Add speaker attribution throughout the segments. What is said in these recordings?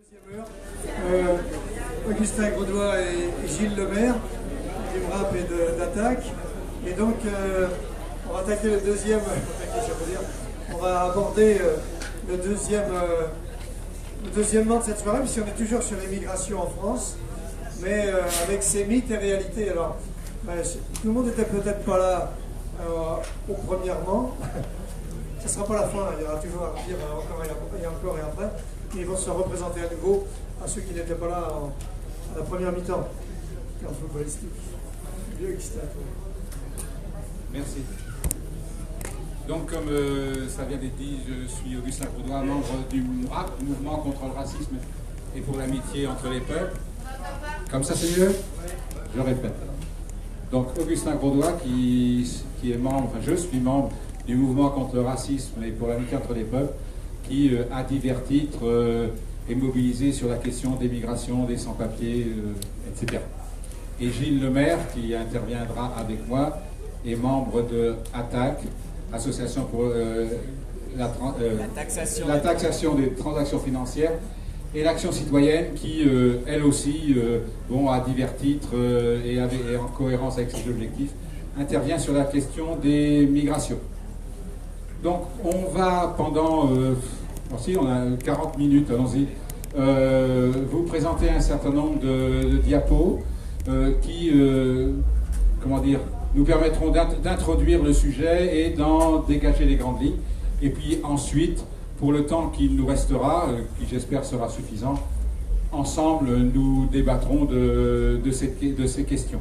Speaker 1: deuxième heure. Augustin Graudois et Gilles Lemaire, d'Imrap et d'Attaque. Et donc, on va attaquer le deuxième. On va aborder le deuxièmement de cette soirée, puisqu'on est toujours sur l'immigration en France, mais avec ses mythes et réalités. Alors, tout le monde n'était peut-être pas là au premièrement. Ce ne sera pas la fin, il y aura toujours à dire encore et après. Ils vont se représenter à nouveau à ceux qui n'étaient pas là à la première mi-temps. En footballistique.
Speaker 2: Merci. Donc, comme ça vient d'être dit, je suis Augustin Graudois, membre du MRAP, Mouvement contre le racisme et pour l'amitié entre les peuples. Comme ça, c'est mieux? Je répète. Donc, Augustin Graudois, qui est membre, enfin, je suis membre du Mouvement contre le racisme et pour l'amitié entre les peuples, qui, à divers titres, est mobilisé sur la question des migrations, des sans-papiers, etc. Et Gilles Lemaire, qui interviendra avec moi, est membre de Attaque, Association pour la taxation des transactions financières, et l'Action citoyenne, qui, elle aussi, à divers titres et en cohérence avec ses objectifs, intervient sur la question des migrations. Donc, on va pendant... si on a 40 minutes, allons-y. Vous présenter un certain nombre de diapos qui, nous permettront d'introduire le sujet et d'en dégager les grandes lignes. Et puis ensuite, pour le temps qu'il nous restera, qui j'espère sera suffisant, ensemble, nous débattrons de ces questions.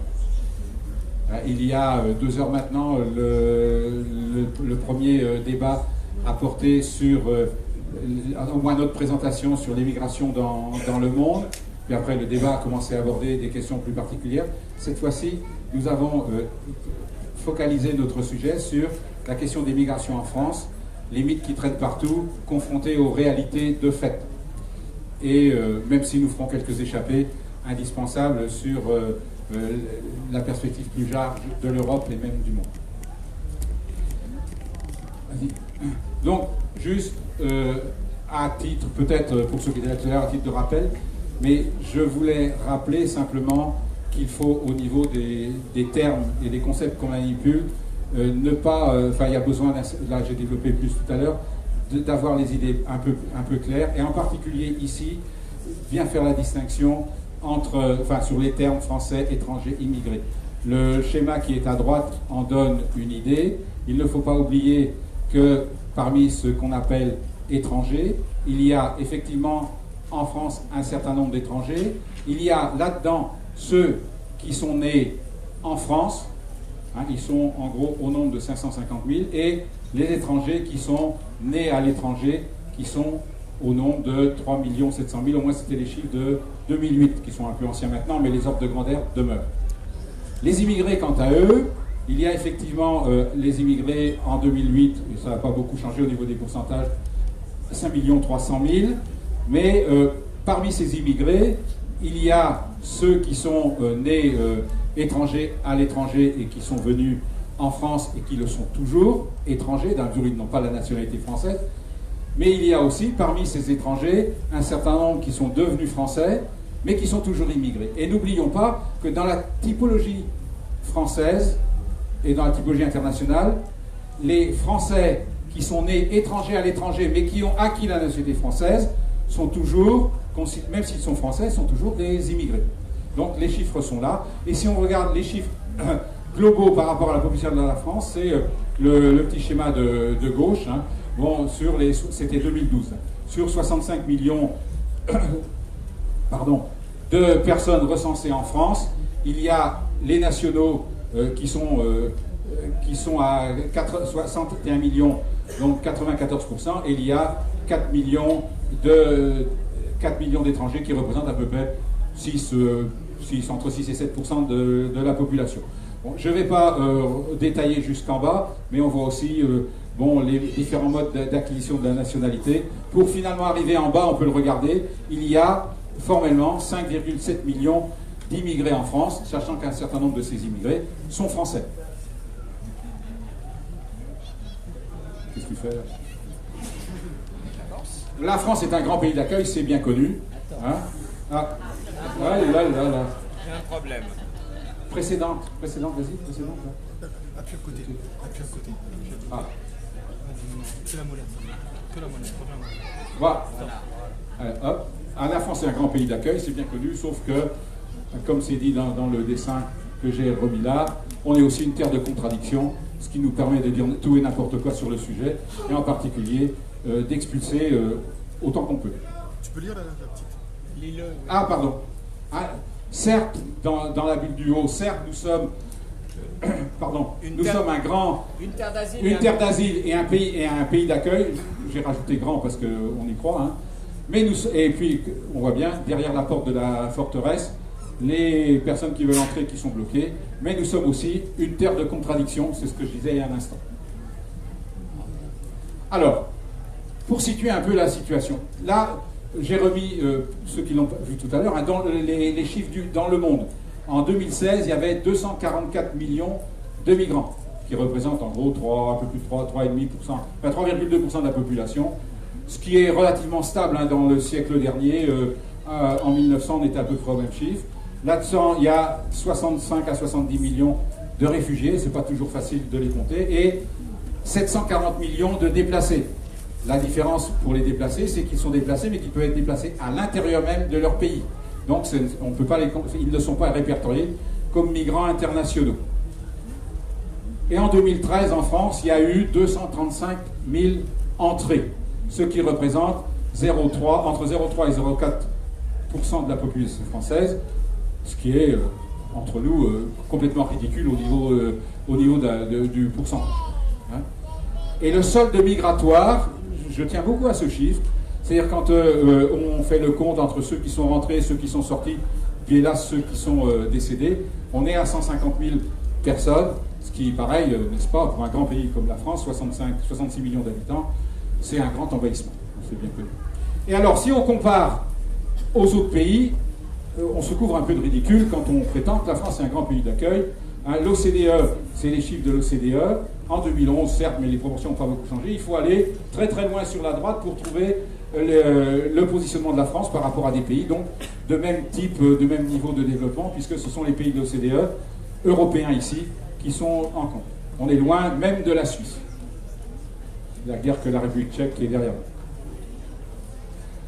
Speaker 2: Il y a 2 heures maintenant, le premier débat a porté sur, au moins notre présentation sur l'immigration dans le monde. Puis après, le débat a commencé à aborder des questions plus particulières. Cette fois-ci, nous avons focalisé notre sujet sur la question des migrations en France, les mythes qui traînent partout, confrontés aux réalités de fait. Et même si nous ferons quelques échappées indispensables sur la perspective plus large de l'Europe et même du monde. Vas-y. Donc, juste à titre, peut-être pour ceux qui étaient là tout à l'heure, à titre de rappel, mais je voulais rappeler simplement qu'il faut, au niveau des termes et des concepts qu'on manipule, ne pas... il y a besoin, là j'ai développé plus tout à l'heure, d'avoir les idées un peu claires, et en particulier ici, bien faire la distinction sur les termes français, étrangers, immigrés. Le schéma qui est à droite en donne une idée. Il ne faut pas oublier que parmi ce qu'on appelle étrangers, il y a effectivement en France un certain nombre d'étrangers. Il y a là-dedans ceux qui sont nés en France, ils sont en gros au nombre de 550 000, et les étrangers qui sont nés à l'étranger, qui sont au nombre de 3 700 000, au moins c'était les chiffres de 2008, qui sont un peu anciens maintenant, mais les ordres de grandeur demeurent. Les immigrés, quant à eux, il y a effectivement les immigrés en 2008, et ça n'a pas beaucoup changé au niveau des pourcentages, 5 300 000, mais parmi ces immigrés, il y a ceux qui sont nés étrangers à l'étranger et qui sont venus en France et qui le sont toujours, étrangers, d'un jour ils n'ont pas la nationalité française, mais il y a aussi parmi ces étrangers un certain nombre qui sont devenus français, mais qui sont toujours immigrés. Et n'oublions pas que dans la typologie française et dans la typologie internationale, les Français qui sont nés étrangers à l'étranger, mais qui ont acquis la nationalité française, sont toujours, même s'ils sont français, sont toujours des immigrés. Donc les chiffres sont là. Et si on regarde les chiffres globaux par rapport à la population de la France, c'est le petit schéma de gauche. C'était 2012. Sur 65 millions de personnes recensées en France, il y a les nationaux qui sont à 61 millions, donc 94%, et il y a 4 millions d'étrangers qui représentent à peu près entre 6 et 7% de la population. Bon, je ne vais pas détailler jusqu'en bas, mais on voit aussi les différents modes d'acquisition de la nationalité. Pour finalement arriver en bas, on peut le regarder, il y a formellement 5,7 millions d'immigrés en France, sachant qu'un certain nombre de ces immigrés sont français. Qu'est-ce que tu fais là ? La France est un grand pays d'accueil, c'est bien connu. Hein? Ah, là.
Speaker 3: J'ai un problème.
Speaker 2: Précédente, vas-y, précédente. Là.
Speaker 4: Appuie à côté. Appuie à côté.
Speaker 2: Ah.
Speaker 4: Que la molette. Que la molette.
Speaker 2: Voilà. Hop. Ah, la France est un grand pays d'accueil, c'est bien connu, sauf que, comme c'est dit dans le dessin que j'ai remis là, on est aussi une terre de contradiction, ce qui nous permet de dire tout et n'importe quoi sur le sujet, et en particulier d'expulser autant qu'on peut.
Speaker 4: Tu peux lire la petite?
Speaker 2: Ah, pardon. Ah, certes, dans la bulle du haut, certes, nous sommes... sommes un grand...
Speaker 3: Une terre d'asile.
Speaker 2: Une terre d'asile et un pays d'accueil. J'ai rajouté grand parce qu'on y croit. Hein. Et puis, on voit bien, derrière la porte de la forteresse, les personnes qui veulent entrer qui sont bloquées. Mais nous sommes aussi une terre de contradiction, c'est ce que je disais il y a un instant. Alors, pour situer un peu la situation, là, j'ai remis, ceux qui l'ont vu tout à l'heure, hein, dans les chiffres dans le monde. En 2016, il y avait 244 millions de migrants, qui représentent en gros un peu plus de 3,2% de la population, ce qui est relativement stable hein, dans le siècle dernier. En 1900, on était à peu près au même chiffre. Là-dedans, il y a 65 à 70 millions de réfugiés, c'est pas toujours facile de les compter, et 740 millions de déplacés. La différence pour les déplacés, c'est qu'ils sont déplacés, mais qu'ils peuvent être déplacés à l'intérieur même de leur pays. Donc, on peut pas ils ne sont pas répertoriés comme migrants internationaux. Et en 2013, en France, il y a eu 235 000 entrées, ce qui représente entre 0,3 et 0,4% de la population française, ce qui est, entre nous, complètement ridicule au niveau du pourcentage. Hein. Et le solde migratoire, je tiens beaucoup à ce chiffre, c'est-à-dire quand on fait le compte entre ceux qui sont rentrés, ceux qui sont sortis, puis hélas ceux qui sont décédés, on est à 150 000 personnes, ce qui, pareil, n'est-ce pas, pour un grand pays comme la France, 66 millions d'habitants, c'est un grand envahissement, c'est bien connu. Et alors, si on compare aux autres pays, on se couvre un peu de ridicule quand on prétend que la France est un grand pays d'accueil. Hein, l'OCDE, c'est les chiffres de l'OCDE. En 2011, certes, mais les proportions n'ont pas beaucoup changé. Il faut aller très très loin sur la droite pour trouver le positionnement de la France par rapport à des pays donc de même type, de même niveau de développement, puisque ce sont les pays de l'OCDE, européens ici, qui sont en compte. On est loin même de la Suisse. La guerre que la République tchèque qui est derrière nous.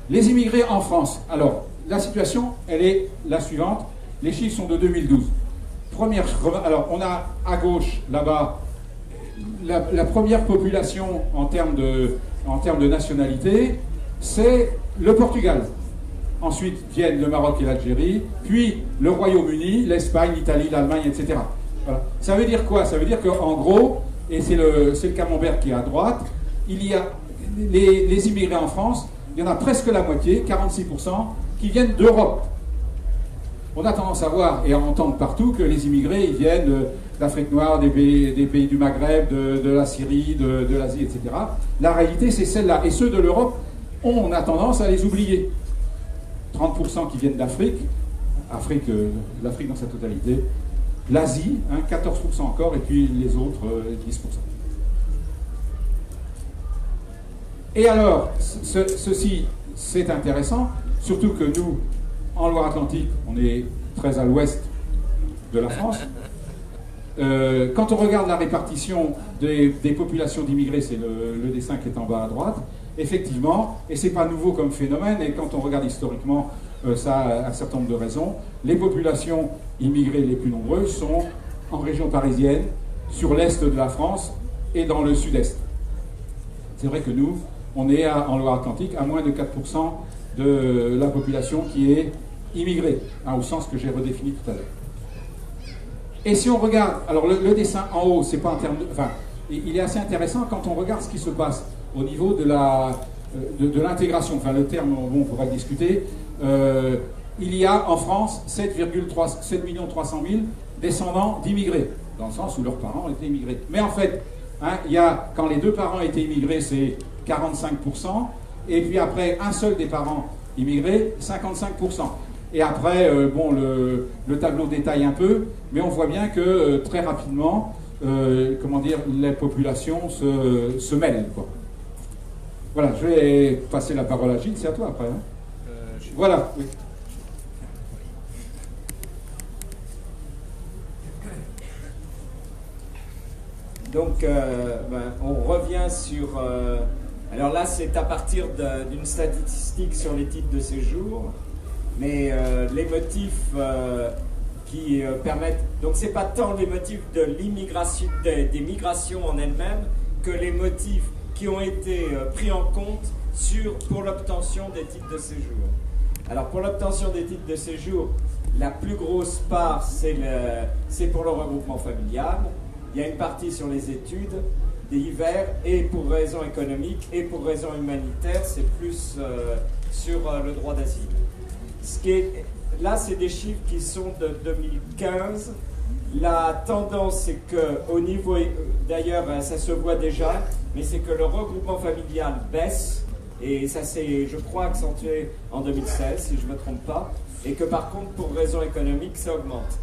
Speaker 2: Les immigrés en France. Alors, la situation, elle est la suivante. Les chiffres sont de 2012. Alors, on a à gauche, là-bas, la première population en termes de nationalité, c'est le Portugal. Ensuite viennent le Maroc et l'Algérie, puis le Royaume-Uni, l'Espagne, l'Italie, l'Allemagne, etc. Voilà. Ça veut dire quoi? Ça veut dire qu'en gros, et c'est le camembert qui est à droite, il y a les immigrés en France, il y en a presque la moitié, 46%, qui viennent d'Europe. On a tendance à voir et à entendre partout que les immigrés, ils viennent d'Afrique noire, des pays du Maghreb, de la Syrie, de l'Asie, etc. La réalité, c'est celle-là. Et ceux de l'Europe, on a tendance à les oublier. 30% qui viennent d'Afrique, l'Afrique dans sa totalité, l'Asie, 14% encore, et puis les autres, 10%. Et alors, ceci, c'est intéressant, surtout que nous, en Loire-Atlantique, on est très à l'ouest de la France. Quand on regarde la répartition des populations d'immigrés, c'est le dessin qui est en bas à droite, effectivement, et c'est pas nouveau comme phénomène, et quand on regarde historiquement, ça a un certain nombre de raisons, les populations immigrées les plus nombreuses sont en région parisienne, sur l'est de la France et dans le sud-est. C'est vrai que nous, on est en Loire-Atlantique à moins de 4% de la population qui est immigrée, au sens que j'ai redéfini tout à l'heure. Et si on regarde, alors le dessin en haut, c'est pas en termes de... Enfin, il est assez intéressant quand on regarde ce qui se passe au niveau de l'intégration. Enfin, le terme, bon, on pourra le discuter. Il y a en France 7,3 millions descendants d'immigrés, dans le sens où leurs parents étaient immigrés. Mais en fait, il y a, quand les deux parents étaient immigrés, c'est 45%, et puis après, un seul des parents immigrés, 55%. Et après, bon, le tableau détaille un peu, mais on voit bien que très rapidement, les populations se mêlent, quoi. Voilà, je vais passer la parole à Gilles, c'est à toi après. Hein.
Speaker 3: Je
Speaker 2: Voilà, oui.
Speaker 5: Donc, on revient sur... alors là, c'est à partir d'une statistique sur les titres de séjour, mais les motifs qui permettent... Donc, c'est pas tant les motifs de l'immigration, des migrations en elles-mêmes, que les motifs qui ont été pris en compte pour l'obtention des titres de séjour. Alors, pour l'obtention des titres de séjour, la plus grosse part, c'est pour le regroupement familial. Il y a une partie sur les études d'hiver, et pour raisons économiques et pour raisons humanitaires, c'est plus sur le droit d'asile. Là, c'est des chiffres qui sont de 2015. La tendance, c'est qu'au niveau, d'ailleurs, ça se voit déjà, mais c'est que le regroupement familial baisse, et ça s'est, je crois, accentué en 2016, si je ne me trompe pas, et que par contre, pour raisons économiques, ça augmente.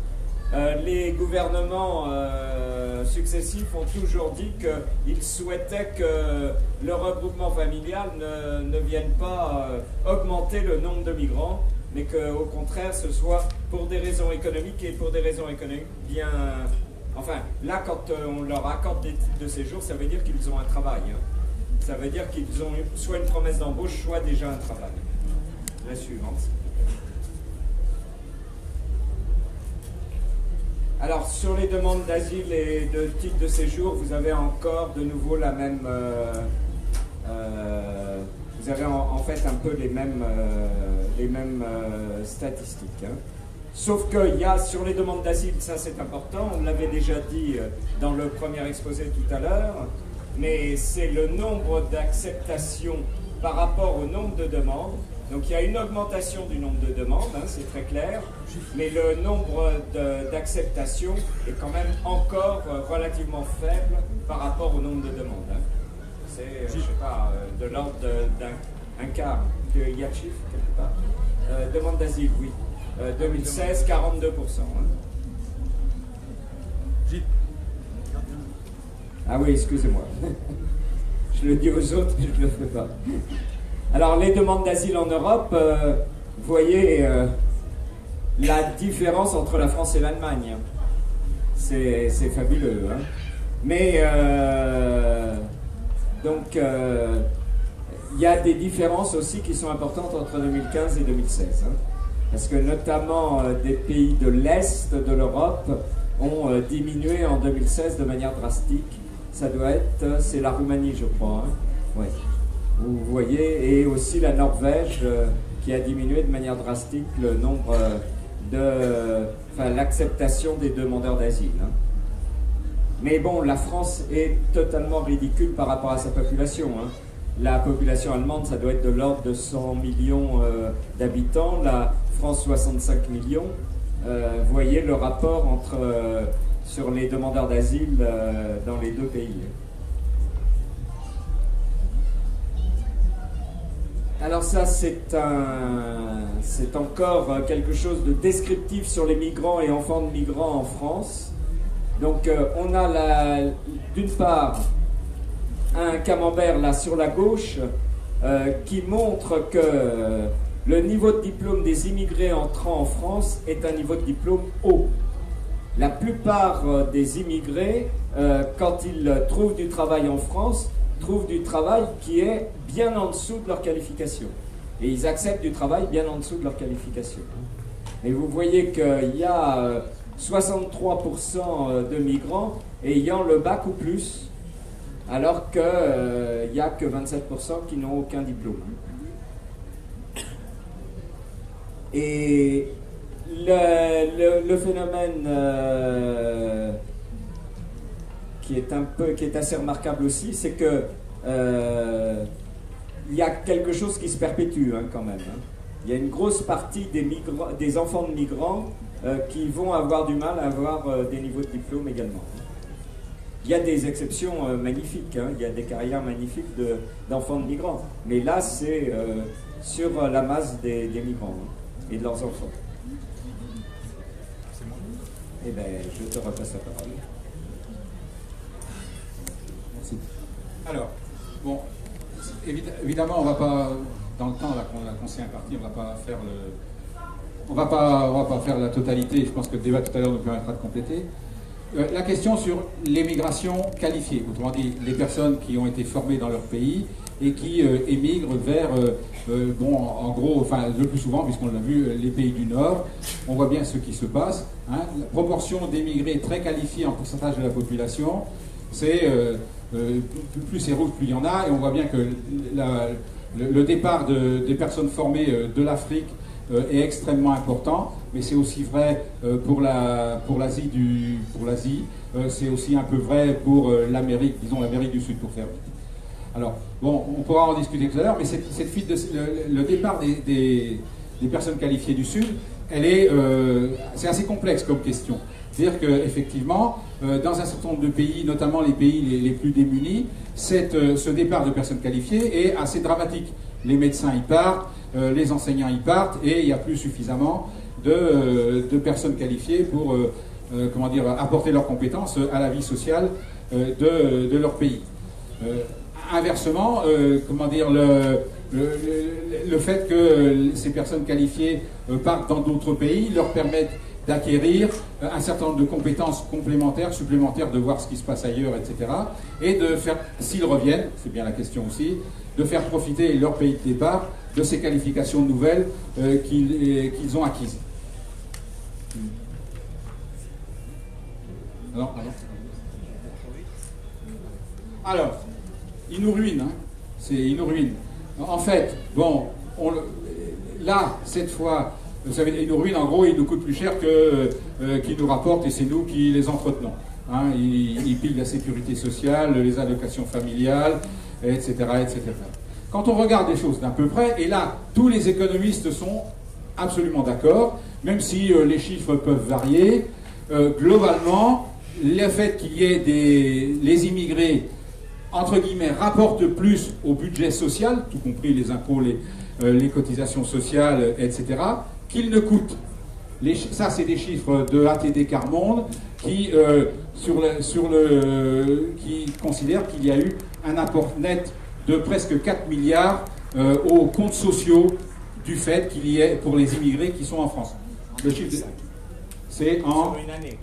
Speaker 5: Les gouvernements successifs ont toujours dit qu'ils souhaitaient que le regroupement familial ne vienne pas augmenter le nombre de migrants, mais qu'au contraire, ce soit pour des raisons économiques, et pour des raisons économiques bien... Enfin, là, quand on leur accorde des titres de séjour, ça veut dire qu'ils ont un travail. Hein. Ça veut dire qu'ils ont soit une promesse d'embauche, soit déjà un travail. La suivante. Alors, sur les demandes d'asile et de titres de séjour, vous avez encore de nouveau la même... vous avez en fait un peu les mêmes statistiques. Hein. Sauf qu'il y a sur les demandes d'asile, ça c'est important, on l'avait déjà dit dans le premier exposé tout à l'heure, mais c'est le nombre d'acceptations par rapport au nombre de demandes. Donc il y a une augmentation du nombre de demandes, hein, c'est très clair, mais le nombre d'acceptations est quand même encore relativement faible par rapport au nombre de demandes. Hein. C'est, je ne sais pas, de l'ordre d'un quart. Il y a de chiffres quelque part. Demande d'asile, oui. 2016, 42%. Hein. Ah oui, excusez-moi. Je le dis aux autres, mais je ne le fais pas. Alors, les demandes d'asile en Europe, vous voyez la différence entre la France et l'Allemagne. C'est fabuleux. Hein. Mais, donc, il y a des différences aussi qui sont importantes entre 2015 et 2016. Hein. Parce que notamment des pays de l'Est de l'Europe ont diminué en 2016 de manière drastique. Ça doit être, c'est la Roumanie, je crois. Hein. Ouais. Vous voyez, et aussi la Norvège qui a diminué de manière drastique le nombre l'acceptation des demandeurs d'asile. Hein. Mais bon, la France est totalement ridicule par rapport à sa population. Hein. La population allemande, ça doit être de l'ordre de 100 millions d'habitants. La France, 65 millions. Vous voyez le rapport sur les demandeurs d'asile dans les deux pays. Alors ça, c'est encore quelque chose de descriptif sur les migrants et enfants de migrants en France. Donc on a d'une part un camembert là sur la gauche qui montre que le niveau de diplôme des immigrés entrant en France est un niveau de diplôme haut. La plupart des immigrés, quand ils trouvent du travail en France, trouvent du travail qui est bien en dessous de leur qualification. Et ils acceptent du travail bien en dessous de leur qualification. Et vous voyez qu'il y a 63% de migrants ayant le bac ou plus, alors qu'il n'y a que 27% qui n'ont aucun diplôme. Et le phénomène qui est assez remarquable aussi, c'est que il y a quelque chose qui se perpétue hein, quand même. Hein. Il y a une grosse partie des enfants de migrants qui vont avoir du mal à avoir des niveaux de diplôme également. Il y a des exceptions magnifiques, hein. Il y a des carrières magnifiques d'enfants de migrants, mais là c'est sur la masse des migrants hein, et de leurs enfants. Eh bien, je te repasse la parole.
Speaker 2: Merci. Alors, bon, évidemment, on ne va pas dans le temps qu'on s'est imparti, on va pas faire la totalité. Je pense que le débat tout à l'heure nous permettra de compléter. La question sur l'émigration qualifiée, autrement dit, les personnes qui ont été formées dans leur pays et qui émigrent vers, en gros, enfin le plus souvent, puisqu'on l'a vu, les pays du Nord. On voit bien ce qui se passe. Hein. La proportion d'émigrés très qualifiés en pourcentage de la population, c'est plus c'est rouge, plus il y en a, et on voit bien que le départ des personnes formées de l'Afrique est extrêmement important, mais c'est aussi vrai pour l'Asie, c'est aussi un peu vrai pour l'Amérique, disons l'Amérique du Sud pour faire vite. Alors, bon, on pourra en discuter tout à l'heure, mais cette fuite le départ des personnes qualifiées du Sud, c'est assez complexe comme question. C'est-à-dire qu'effectivement, dans un certain nombre de pays, notamment les pays les plus démunis, ce départ de personnes qualifiées est assez dramatique. Les médecins y partent, les enseignants y partent, et il n'y a plus suffisamment de personnes qualifiées pour apporter leurs compétences à la vie sociale de leur pays. Inversement, le fait que ces personnes qualifiées partent dans d'autres pays leur permettent d'acquérir un certain nombre de compétences complémentaires, supplémentaires, de voir ce qui se passe ailleurs, etc. Et de faire, s'ils reviennent, c'est bien la question aussi, de faire profiter leur pays de départ de ces qualifications nouvelles qu'ils ont acquises. Alors, ils nous ruinent, hein. Ils nous ruinent. En fait, bon, là, cette fois, vous savez, ils nous ruinent, en gros, ils nous coûtent plus cher qu'ils nous rapportent, et c'est nous qui les entretenons. Hein. Ils pillent la sécurité sociale, les allocations familiales, etc., etc. Quand on regarde les choses d'un peu près, et là, tous les économistes sont absolument d'accord, même si les chiffres peuvent varier, globalement, le fait qu'il y ait les immigrés, entre guillemets, rapportent plus au budget social, tout compris les impôts, les cotisations sociales, etc., qu'ils ne coûtent. Ça, c'est des chiffres de ATD Quart Monde qui considèrent qu'il y a eu un apport net de presque 4 milliards aux comptes sociaux du fait qu'il y ait pour les immigrés qui sont en France. Le chiffre, c'est en une année.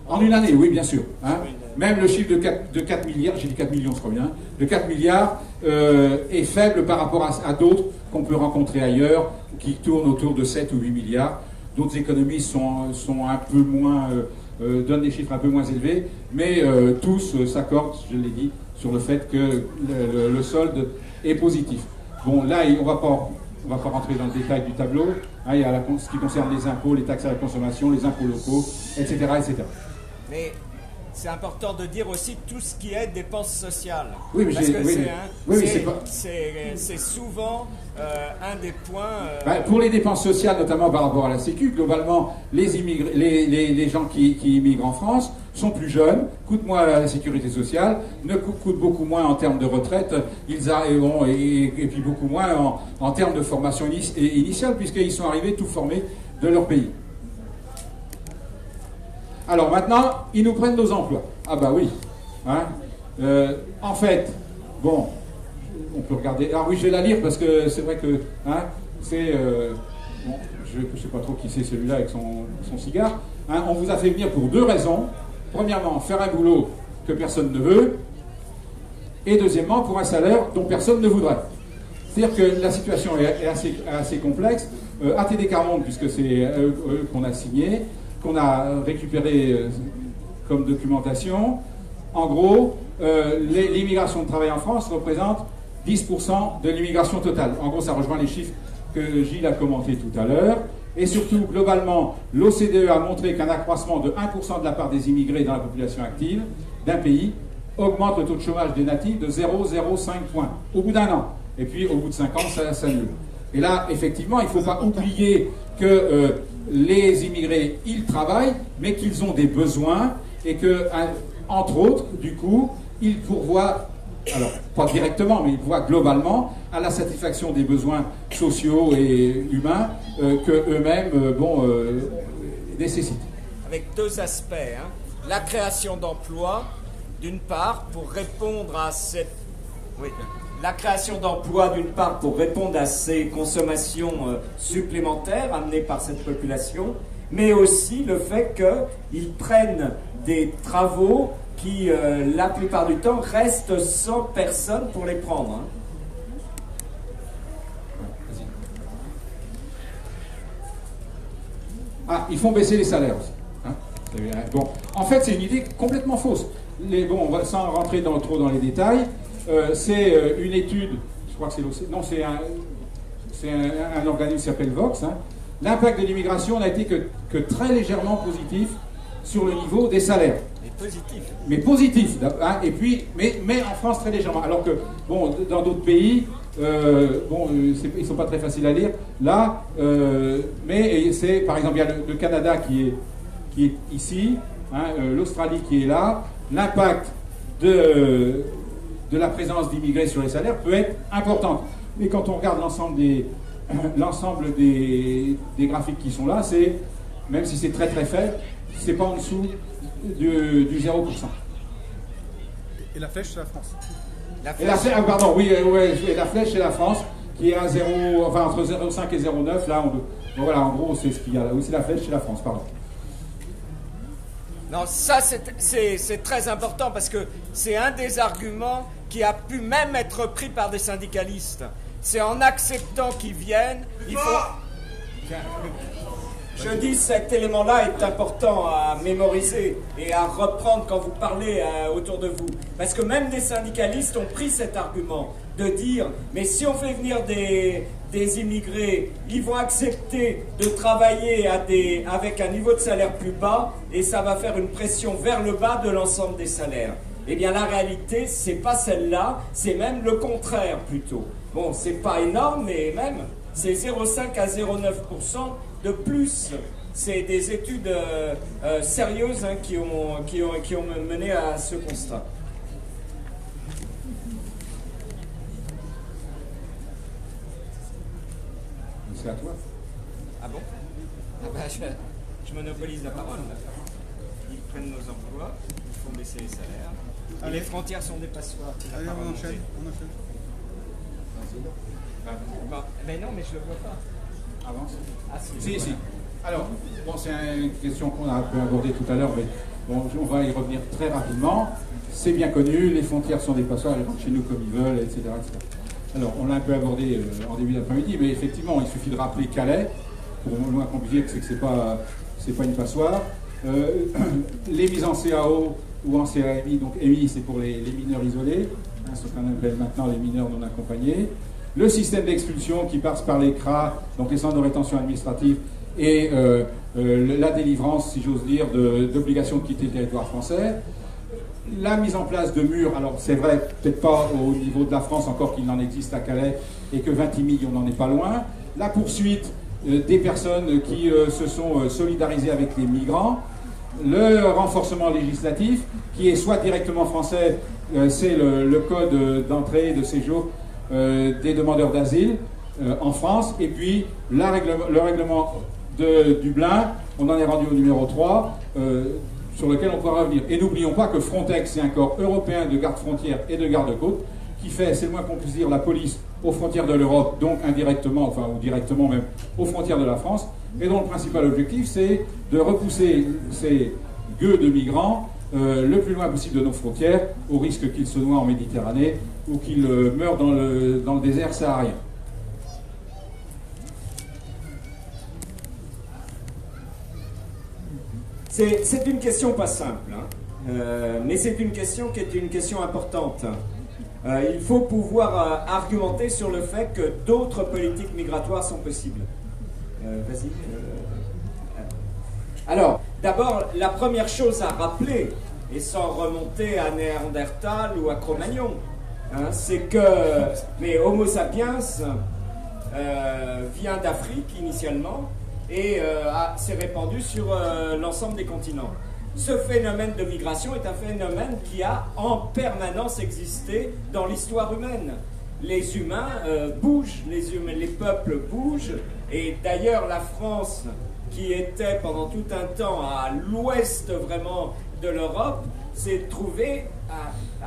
Speaker 2: En une année, oui, bien sûr. Hein. Même le chiffre de 4 milliards, j'ai dit 4 millions, je crois bien, de 4 milliards est faible par rapport à d'autres qu'on peut rencontrer ailleurs, qui tournent autour de 7 ou 8 milliards. D'autres économistes sont un peu moins, donnent des chiffres un peu moins élevés, mais tous s'accordent, je l'ai dit, sur le fait que le solde est positif. Bon, là, on va pas rentrer dans le détail du tableau. Hein, il y a ce qui concerne les impôts, les taxes à la consommation, les impôts locaux, etc., etc.
Speaker 3: Mais c'est important de dire aussi tout ce qui est dépenses sociales.
Speaker 2: Oui, mais
Speaker 3: c'est souvent un des points...
Speaker 2: pour les dépenses sociales, notamment par rapport à la Sécu, globalement, les gens qui immigrent en France sont plus jeunes, coûtent moins à la sécurité sociale, coûtent beaucoup moins en termes de retraite, et puis beaucoup moins en termes de formation initiale, puisqu'ils sont arrivés tout formés de leur pays. Alors maintenant, ils nous prennent nos emplois. Ah bah oui. Hein. En fait, bon, on peut regarder. Alors oui, je vais la lire parce que c'est vrai que c'est... bon, je ne sais pas trop qui c'est celui-là avec son cigare. Hein, on vous a fait venir pour 2 raisons. Premièrement, faire un boulot que personne ne veut. Et deuxièmement, pour un salaire dont personne ne voudrait. C'est-à-dire que la situation est assez complexe. ATD Quart Monde, puisque c'est eux qu'on a signé, qu'on a récupéré comme documentation. En gros, l'immigration de travail en France représente 10% de l'immigration totale. En gros, ça rejoint les chiffres que Gilles a commentés tout à l'heure. Et surtout, globalement, l'OCDE a montré qu'un accroissement de 1% de la part des immigrés dans la population active d'un pays augmente le taux de chômage des natifs de 0,05 points au bout d'un an. Et puis, au bout de 5 ans, ça s'annule. Et là, effectivement, il ne faut pas oublier que les immigrés, ils travaillent, mais qu'ils ont des besoins et que, entre autres, du coup, ils pourvoient, alors pas directement, mais ils pourvoient globalement à la satisfaction des besoins sociaux et humains que eux-mêmes nécessitent.
Speaker 3: Avec 2 aspects. Hein. La création d'emplois, d'une part, pour répondre à cette... Oui.
Speaker 5: la création d'emplois d'une part pour répondre à ces consommations supplémentaires amenées par cette population, mais aussi le fait qu'ils prennent des travaux qui, la plupart du temps, restent sans personne pour les prendre. Hein.
Speaker 2: Ah, ils font baisser les salaires aussi. Hein. Bon, en fait, c'est une idée complètement fausse. Sans rentrer trop dans les détails, c'est une étude, je crois que c'est l'OCDE, non, c'est un organisme qui s'appelle Vox. Hein. L'impact de l'immigration n'a été que très légèrement positif sur le niveau des salaires. Mais positif. Hein, et puis, mais en France très légèrement. Alors que, bon, dans d'autres pays, ils sont pas très faciles à lire. Là, mais c'est, par exemple, il y a le Canada qui est ici, hein, l'Australie qui est là. L'impact de la présence d'immigrés sur les salaires peut être important. Mais quand on regarde l'ensemble des graphiques qui sont là, même si c'est très très faible, c'est pas en dessous du 0%.
Speaker 4: Et la flèche, c'est la France.
Speaker 2: La flèche, c'est la France, qui est à entre 0,5 et 0,9. Là, voilà, en gros, c'est ce qu'il y a là. Oui, c'est la flèche, c'est la France, pardon.
Speaker 3: Non, ça c'est très important parce que c'est un des arguments qui a pu même être pris par des syndicalistes. C'est en acceptant qu'ils viennent, il faut...
Speaker 5: Je dis cet élément-là est important à mémoriser et à reprendre quand vous parlez autour de vous. Parce que même des syndicalistes ont pris cet argument de dire « mais si on fait venir des immigrés, ils vont accepter de travailler avec un niveau de salaire plus bas et ça va faire une pression vers le bas de l'ensemble des salaires. » Eh bien la réalité, c'est pas celle-là, c'est même le contraire plutôt. Bon, c'est pas énorme, mais même, c'est 0,5 à 0,9% de plus. C'est des études sérieuses hein, qui ont mené à ce constat.
Speaker 2: C'est à toi.
Speaker 3: Ah bon? Ah bah, je monopolise la parole. Ils prennent nos emplois, ils font baisser les salaires.
Speaker 4: Allez.
Speaker 3: Les frontières sont des passoires.
Speaker 4: Allez, on enchaîne.
Speaker 3: Bon, mais non, mais je le vois pas.
Speaker 2: Avance.
Speaker 3: Ah,
Speaker 2: Si. Alors, bon, c'est une question qu'on a un peu abordée tout à l'heure, mais bon, on va y revenir très rapidement. C'est bien connu, les frontières sont des passoires, ils rentrent chez nous comme ils veulent, etc. Alors, on l'a un peu abordé en début d'après-midi, mais effectivement, il suffit de rappeler Calais, pour le moins qu'on puisse dire que c'est pas une passoire. Les mises en CAO ou en CAMI, donc EMI, c'est pour les mineurs isolés, hein, ce qu'on appelle maintenant les mineurs non accompagnés. Le système d'expulsion qui passe par les CRA, donc les centres de rétention administrative, et la délivrance, si j'ose dire, d'obligation de quitter le territoire français. La mise en place de murs, alors c'est vrai, peut-être pas au niveau de la France, encore qu'il en existe à Calais, et que 20 000, on n'en est pas loin. La poursuite des personnes qui se sont solidarisées avec les migrants. Le renforcement législatif, qui est soit directement français, c'est le code d'entrée et de séjour des demandeurs d'asile en France, et puis le règlement de Dublin, on en est rendu au numéro 3, sur lequel on pourra revenir. Et n'oublions pas que Frontex, c'est un corps européen de garde-frontières et de garde-côtes, qui fait, c'est le moins qu'on puisse dire, la police aux frontières de l'Europe, donc indirectement, enfin, ou directement même, aux frontières de la France, et dont le principal objectif, c'est de repousser ces gueux de migrants le plus loin possible de nos frontières, au risque qu'ils se noient en Méditerranée ou qu'ils meurent dans le désert saharien.
Speaker 5: C'est une question pas simple, hein. Mais c'est une question qui est une question importante. Il faut pouvoir argumenter sur le fait que d'autres politiques migratoires sont possibles. Vas-y. Alors, d'abord, la première chose à rappeler, et sans remonter à Néandertal ou à Cro-Magnon, hein, c'est que Homo sapiens vient d'Afrique initialement et s'est répandu sur l'ensemble des continents. Ce phénomène de migration est un phénomène qui a en permanence existé dans l'histoire humaine. Les humains bougent, les peuples bougent, et d'ailleurs la France, qui était pendant tout un temps à l'ouest vraiment de l'Europe s'est trouvé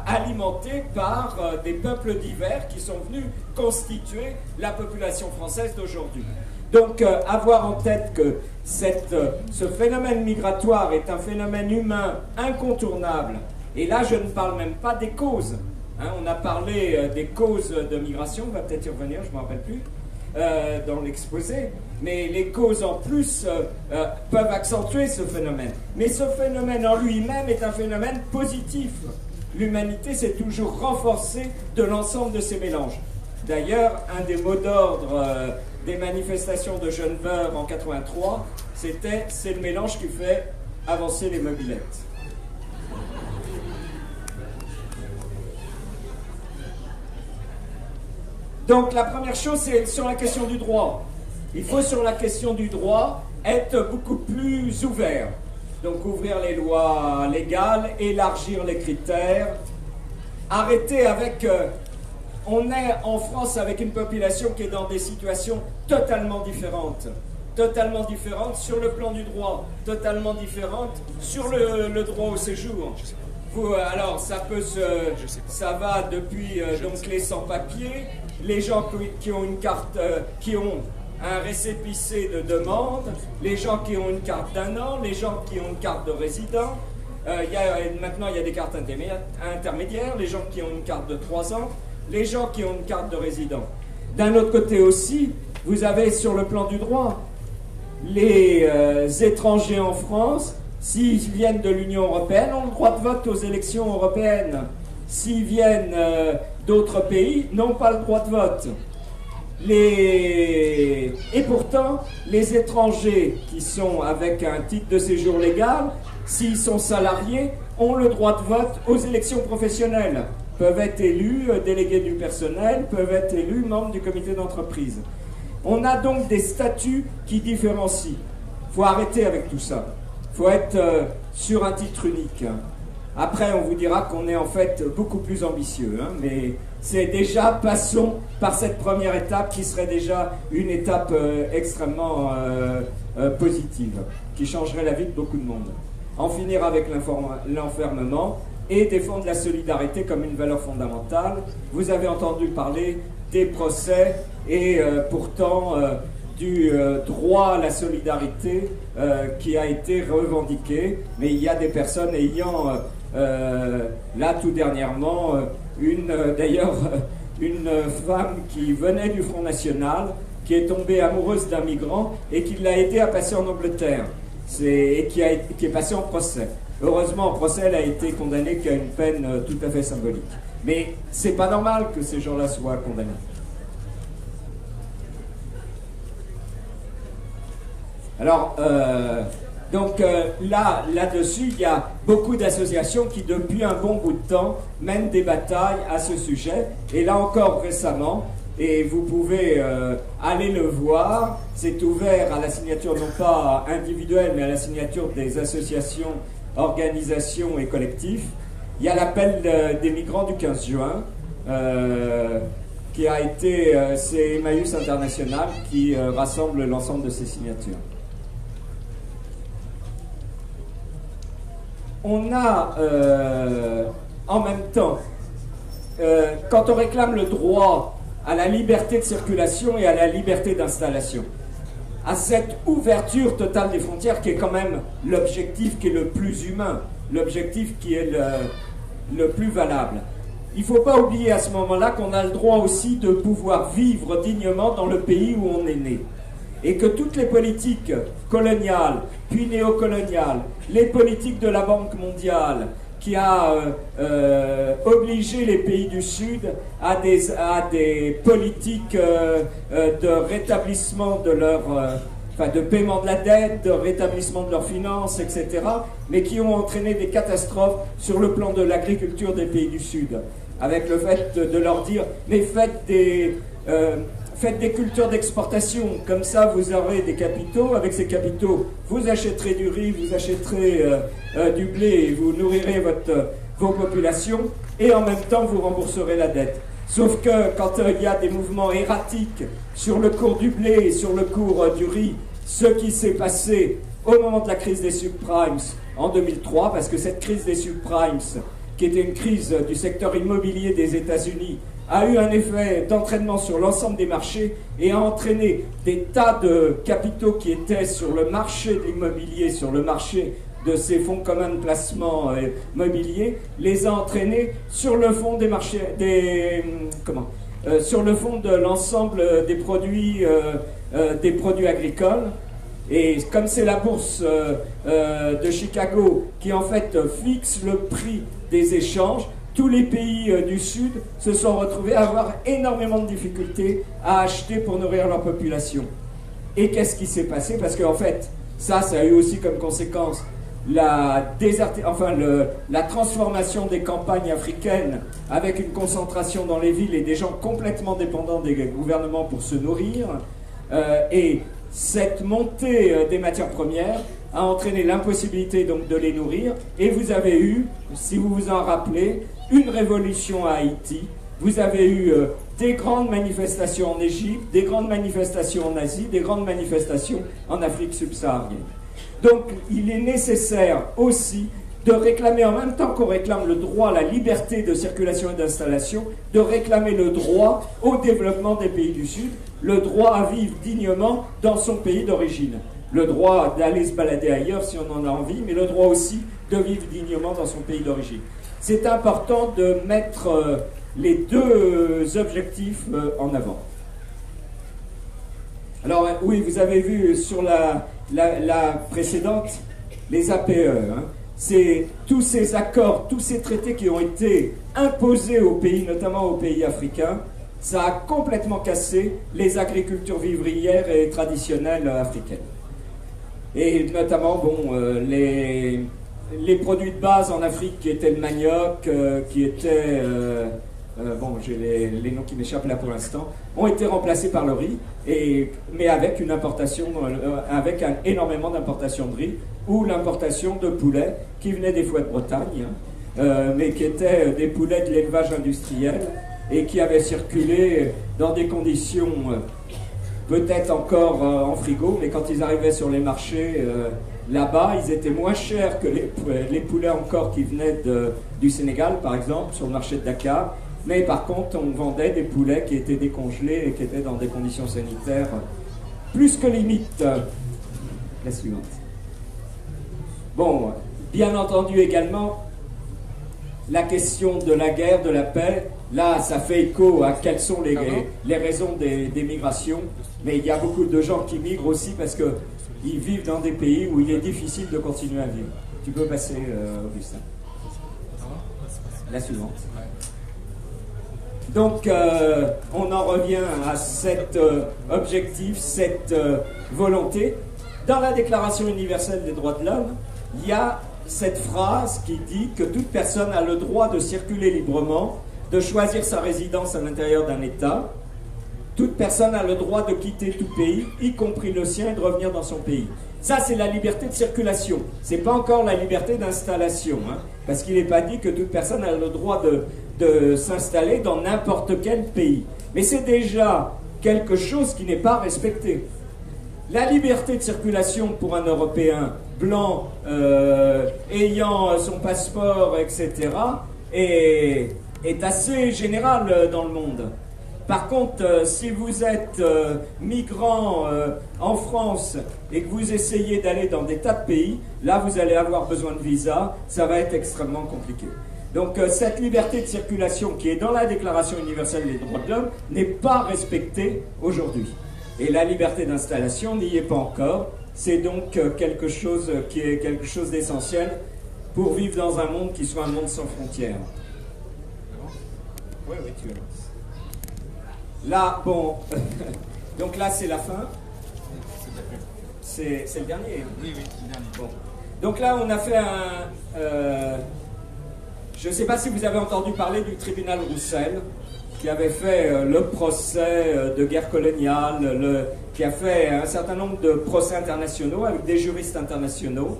Speaker 5: alimenté par des peuples divers qui sont venus constituer la population française d'aujourd'hui. Donc, avoir en tête que ce phénomène migratoire est un phénomène humain incontournable, et là je ne parle même pas des causes. On a parlé des causes de migration, on va peut-être y revenir, je ne me rappelle plus, dans l'exposé, mais les causes en plus peuvent accentuer ce phénomène. Mais ce phénomène en lui-même est un phénomène positif. L'humanité s'est toujours renforcée de l'ensemble de ces mélanges. D'ailleurs, un des mots d'ordre des manifestations de Genève en 83, c'était « c'est le mélange qui fait avancer les mobylettes ». Donc la première chose, c'est sur la question du droit. Il faut sur la question du droit être beaucoup plus ouvert. Donc ouvrir les lois légales, élargir les critères, arrêter avec... on est en France avec une population qui est dans des situations totalement différentes. Totalement différentes sur le plan du droit, totalement différentes sur le droit au séjour. Alors ça va depuis donc les sans-papiers, les gens qui ont une carte, qui ont un récépissé de demande, les gens qui ont une carte d'1 an, les gens qui ont une carte de résident. Maintenant, il y a des cartes intermédiaires, les gens qui ont une carte de 3 ans, les gens qui ont une carte de résident. D'un autre côté aussi, vous avez sur le plan du droit, les étrangers en France, s'ils viennent de l'Union européenne, ont le droit de vote aux élections européennes. S'ils viennent d'autres pays, n'ont pas le droit de vote. Et pourtant, les étrangers qui sont avec un titre de séjour légal, s'ils sont salariés, ont le droit de vote aux élections professionnelles. Peuvent être élus délégués du personnel, peuvent être élus membres du comité d'entreprise. On a donc des statuts qui différencient. Il faut arrêter avec tout ça. Il faut être sur un titre unique. Après, on vous dira qu'on est en fait beaucoup plus ambitieux, mais c'est déjà, passons par cette première étape qui serait déjà une étape extrêmement positive, qui changerait la vie de beaucoup de monde. En finir avec l'enfermement et défendre la solidarité comme une valeur fondamentale. Vous avez entendu parler des procès et pourtant du droit à la solidarité qui a été revendiqué, mais il y a des personnes ayant là tout dernièrement d'ailleurs une femme qui venait du Front National qui est tombée amoureuse d'un migrant et qui l'a aidé à passer en Angleterre et qui est passée en procès. Heureusement, en procès, elle a été condamnée qu'à une peine tout à fait symbolique. Mais c'est pas normal que ces gens-là soient condamnés. Alors, là-dessus, il y a beaucoup d'associations qui, depuis un bon bout de temps, mènent des batailles à ce sujet. Et là encore, récemment, et vous pouvez aller le voir, c'est ouvert à la signature, non pas individuelle, mais à la signature des associations, organisations et collectifs. Il y a l'appel des migrants du 15 juin, qui a été, c'est Emmaüs International qui rassemble l'ensemble de ces signatures. On a en même temps, quand on réclame le droit à la liberté de circulation et à la liberté d'installation, à cette ouverture totale des frontières qui est quand même l'objectif qui est le plus humain, l'objectif qui est le plus valable. Il ne faut pas oublier à ce moment-là qu'on a le droit aussi de pouvoir vivre dignement dans le pays où on est né. Et que toutes les politiques coloniales, puis néocoloniales, les politiques de la Banque mondiale, qui a obligé les pays du Sud à des politiques de rétablissement de leur... de paiement de la dette, de rétablissement de leurs finances, etc., mais qui ont entraîné des catastrophes sur le plan de l'agriculture des pays du Sud, avec le fait de leur dire « mais faites des cultures d'exportation, comme ça vous aurez des capitaux, avec ces capitaux vous achèterez du riz, vous achèterez du blé et vous nourrirez vos populations et en même temps vous rembourserez la dette ». Sauf que quand il y a des mouvements erratiques sur le cours du blé et sur le cours du riz, ce qui s'est passé au moment de la crise des subprimes en 2003, parce que cette crise des subprimes, qui était une crise du secteur immobilier des États-Unis, a eu un effet d'entraînement sur l'ensemble des marchés et a entraîné des tas de capitaux qui étaient sur le marché de l'immobilier, sur le marché de ces fonds communs de placement mobilier, les a entraînés sur le fond des marchés, sur le fond de l'ensemble des produits agricoles. Et comme c'est la bourse de Chicago qui en fait fixe le prix des échanges, tous les pays du Sud se sont retrouvés à avoir énormément de difficultés à acheter pour nourrir leur population. Et qu'est-ce qui s'est passé? Parce qu'en fait, ça a eu aussi comme conséquence la transformation des campagnes africaines avec une concentration dans les villes et des gens complètement dépendants des gouvernements pour se nourrir. Et cette montée des matières premières a entraîné l'impossibilité donc de les nourrir. Et vous avez eu, si vous vous en rappelez, une révolution à Haïti. Vous avez eu des grandes manifestations en Égypte, des grandes manifestations en Asie, des grandes manifestations en Afrique subsaharienne. Donc il est nécessaire aussi de réclamer, en même temps qu'on réclame le droit à la liberté de circulation et d'installation, de réclamer le droit au développement des pays du Sud, le droit à vivre dignement dans son pays d'origine, le droit d'aller se balader ailleurs si on en a envie, mais le droit aussi de vivre dignement dans son pays d'origine. C'est important de mettre les deux objectifs en avant. Alors oui, vous avez vu sur la précédente, les APE, c'est tous ces accords, tous ces traités qui ont été imposés aux pays, notamment aux pays africains, ça a complètement cassé les agricultures vivrières et traditionnelles africaines. Et notamment, les produits de base en Afrique qui étaient le manioc, qui étaient... j'ai les noms qui m'échappent là pour l'instant, ont été remplacés par le riz, mais avec une importation, avec énormément d'importation de riz, ou l'importation de poulets qui venaient des fois de Bretagne, mais qui étaient des poulets de l'élevage industriel, et qui avaient circulé dans des conditions peut-être encore en frigo, mais quand ils arrivaient sur les marchés là-bas, ils étaient moins chers que les poulets encore qui venaient du Sénégal, par exemple, sur le marché de Dakar. Mais par contre, on vendait des poulets qui étaient décongelés et qui étaient dans des conditions sanitaires plus que limites. La suivante. Bon, bien entendu également, la question de la guerre, de la paix, là, ça fait écho à quelles sont les raisons des migrations. Mais il y a beaucoup de gens qui migrent aussi parce qu'ils vivent dans des pays où il est difficile de continuer à vivre. Tu peux passer, Augustin. La suivante. Donc, on en revient à cet objectif, cette volonté. Dans la Déclaration universelle des droits de l'homme, il y a cette phrase qui dit que toute personne a le droit de circuler librement, de choisir sa résidence à l'intérieur d'un État. Toute personne a le droit de quitter tout pays, y compris le sien, et de revenir dans son pays. Ça, c'est la liberté de circulation. C'est pas encore la liberté d'installation, parce qu'il n'est pas dit que toute personne a le droit de s'installer dans n'importe quel pays. Mais c'est déjà quelque chose qui n'est pas respecté. La liberté de circulation pour un Européen blanc ayant son passeport, etc., est assez générale dans le monde. Par contre, si vous êtes migrant en France et que vous essayez d'aller dans des tas de pays, là vous allez avoir besoin de visa, ça va être extrêmement compliqué. Donc cette liberté de circulation qui est dans la Déclaration universelle des droits de l'homme n'est pas respectée aujourd'hui. Et la liberté d'installation n'y est pas encore. C'est donc quelque chose qui est quelque chose d'essentiel pour vivre dans un monde qui soit un monde sans frontières. Oui, tu avances. Là, bon, donc là c'est la fin. C'est le dernier.
Speaker 4: Oui, le dernier.
Speaker 5: Bon. Donc là on a fait je ne sais pas si vous avez entendu parler du tribunal Roussel, qui avait fait le procès de guerre coloniale, qui a fait un certain nombre de procès internationaux avec des juristes internationaux.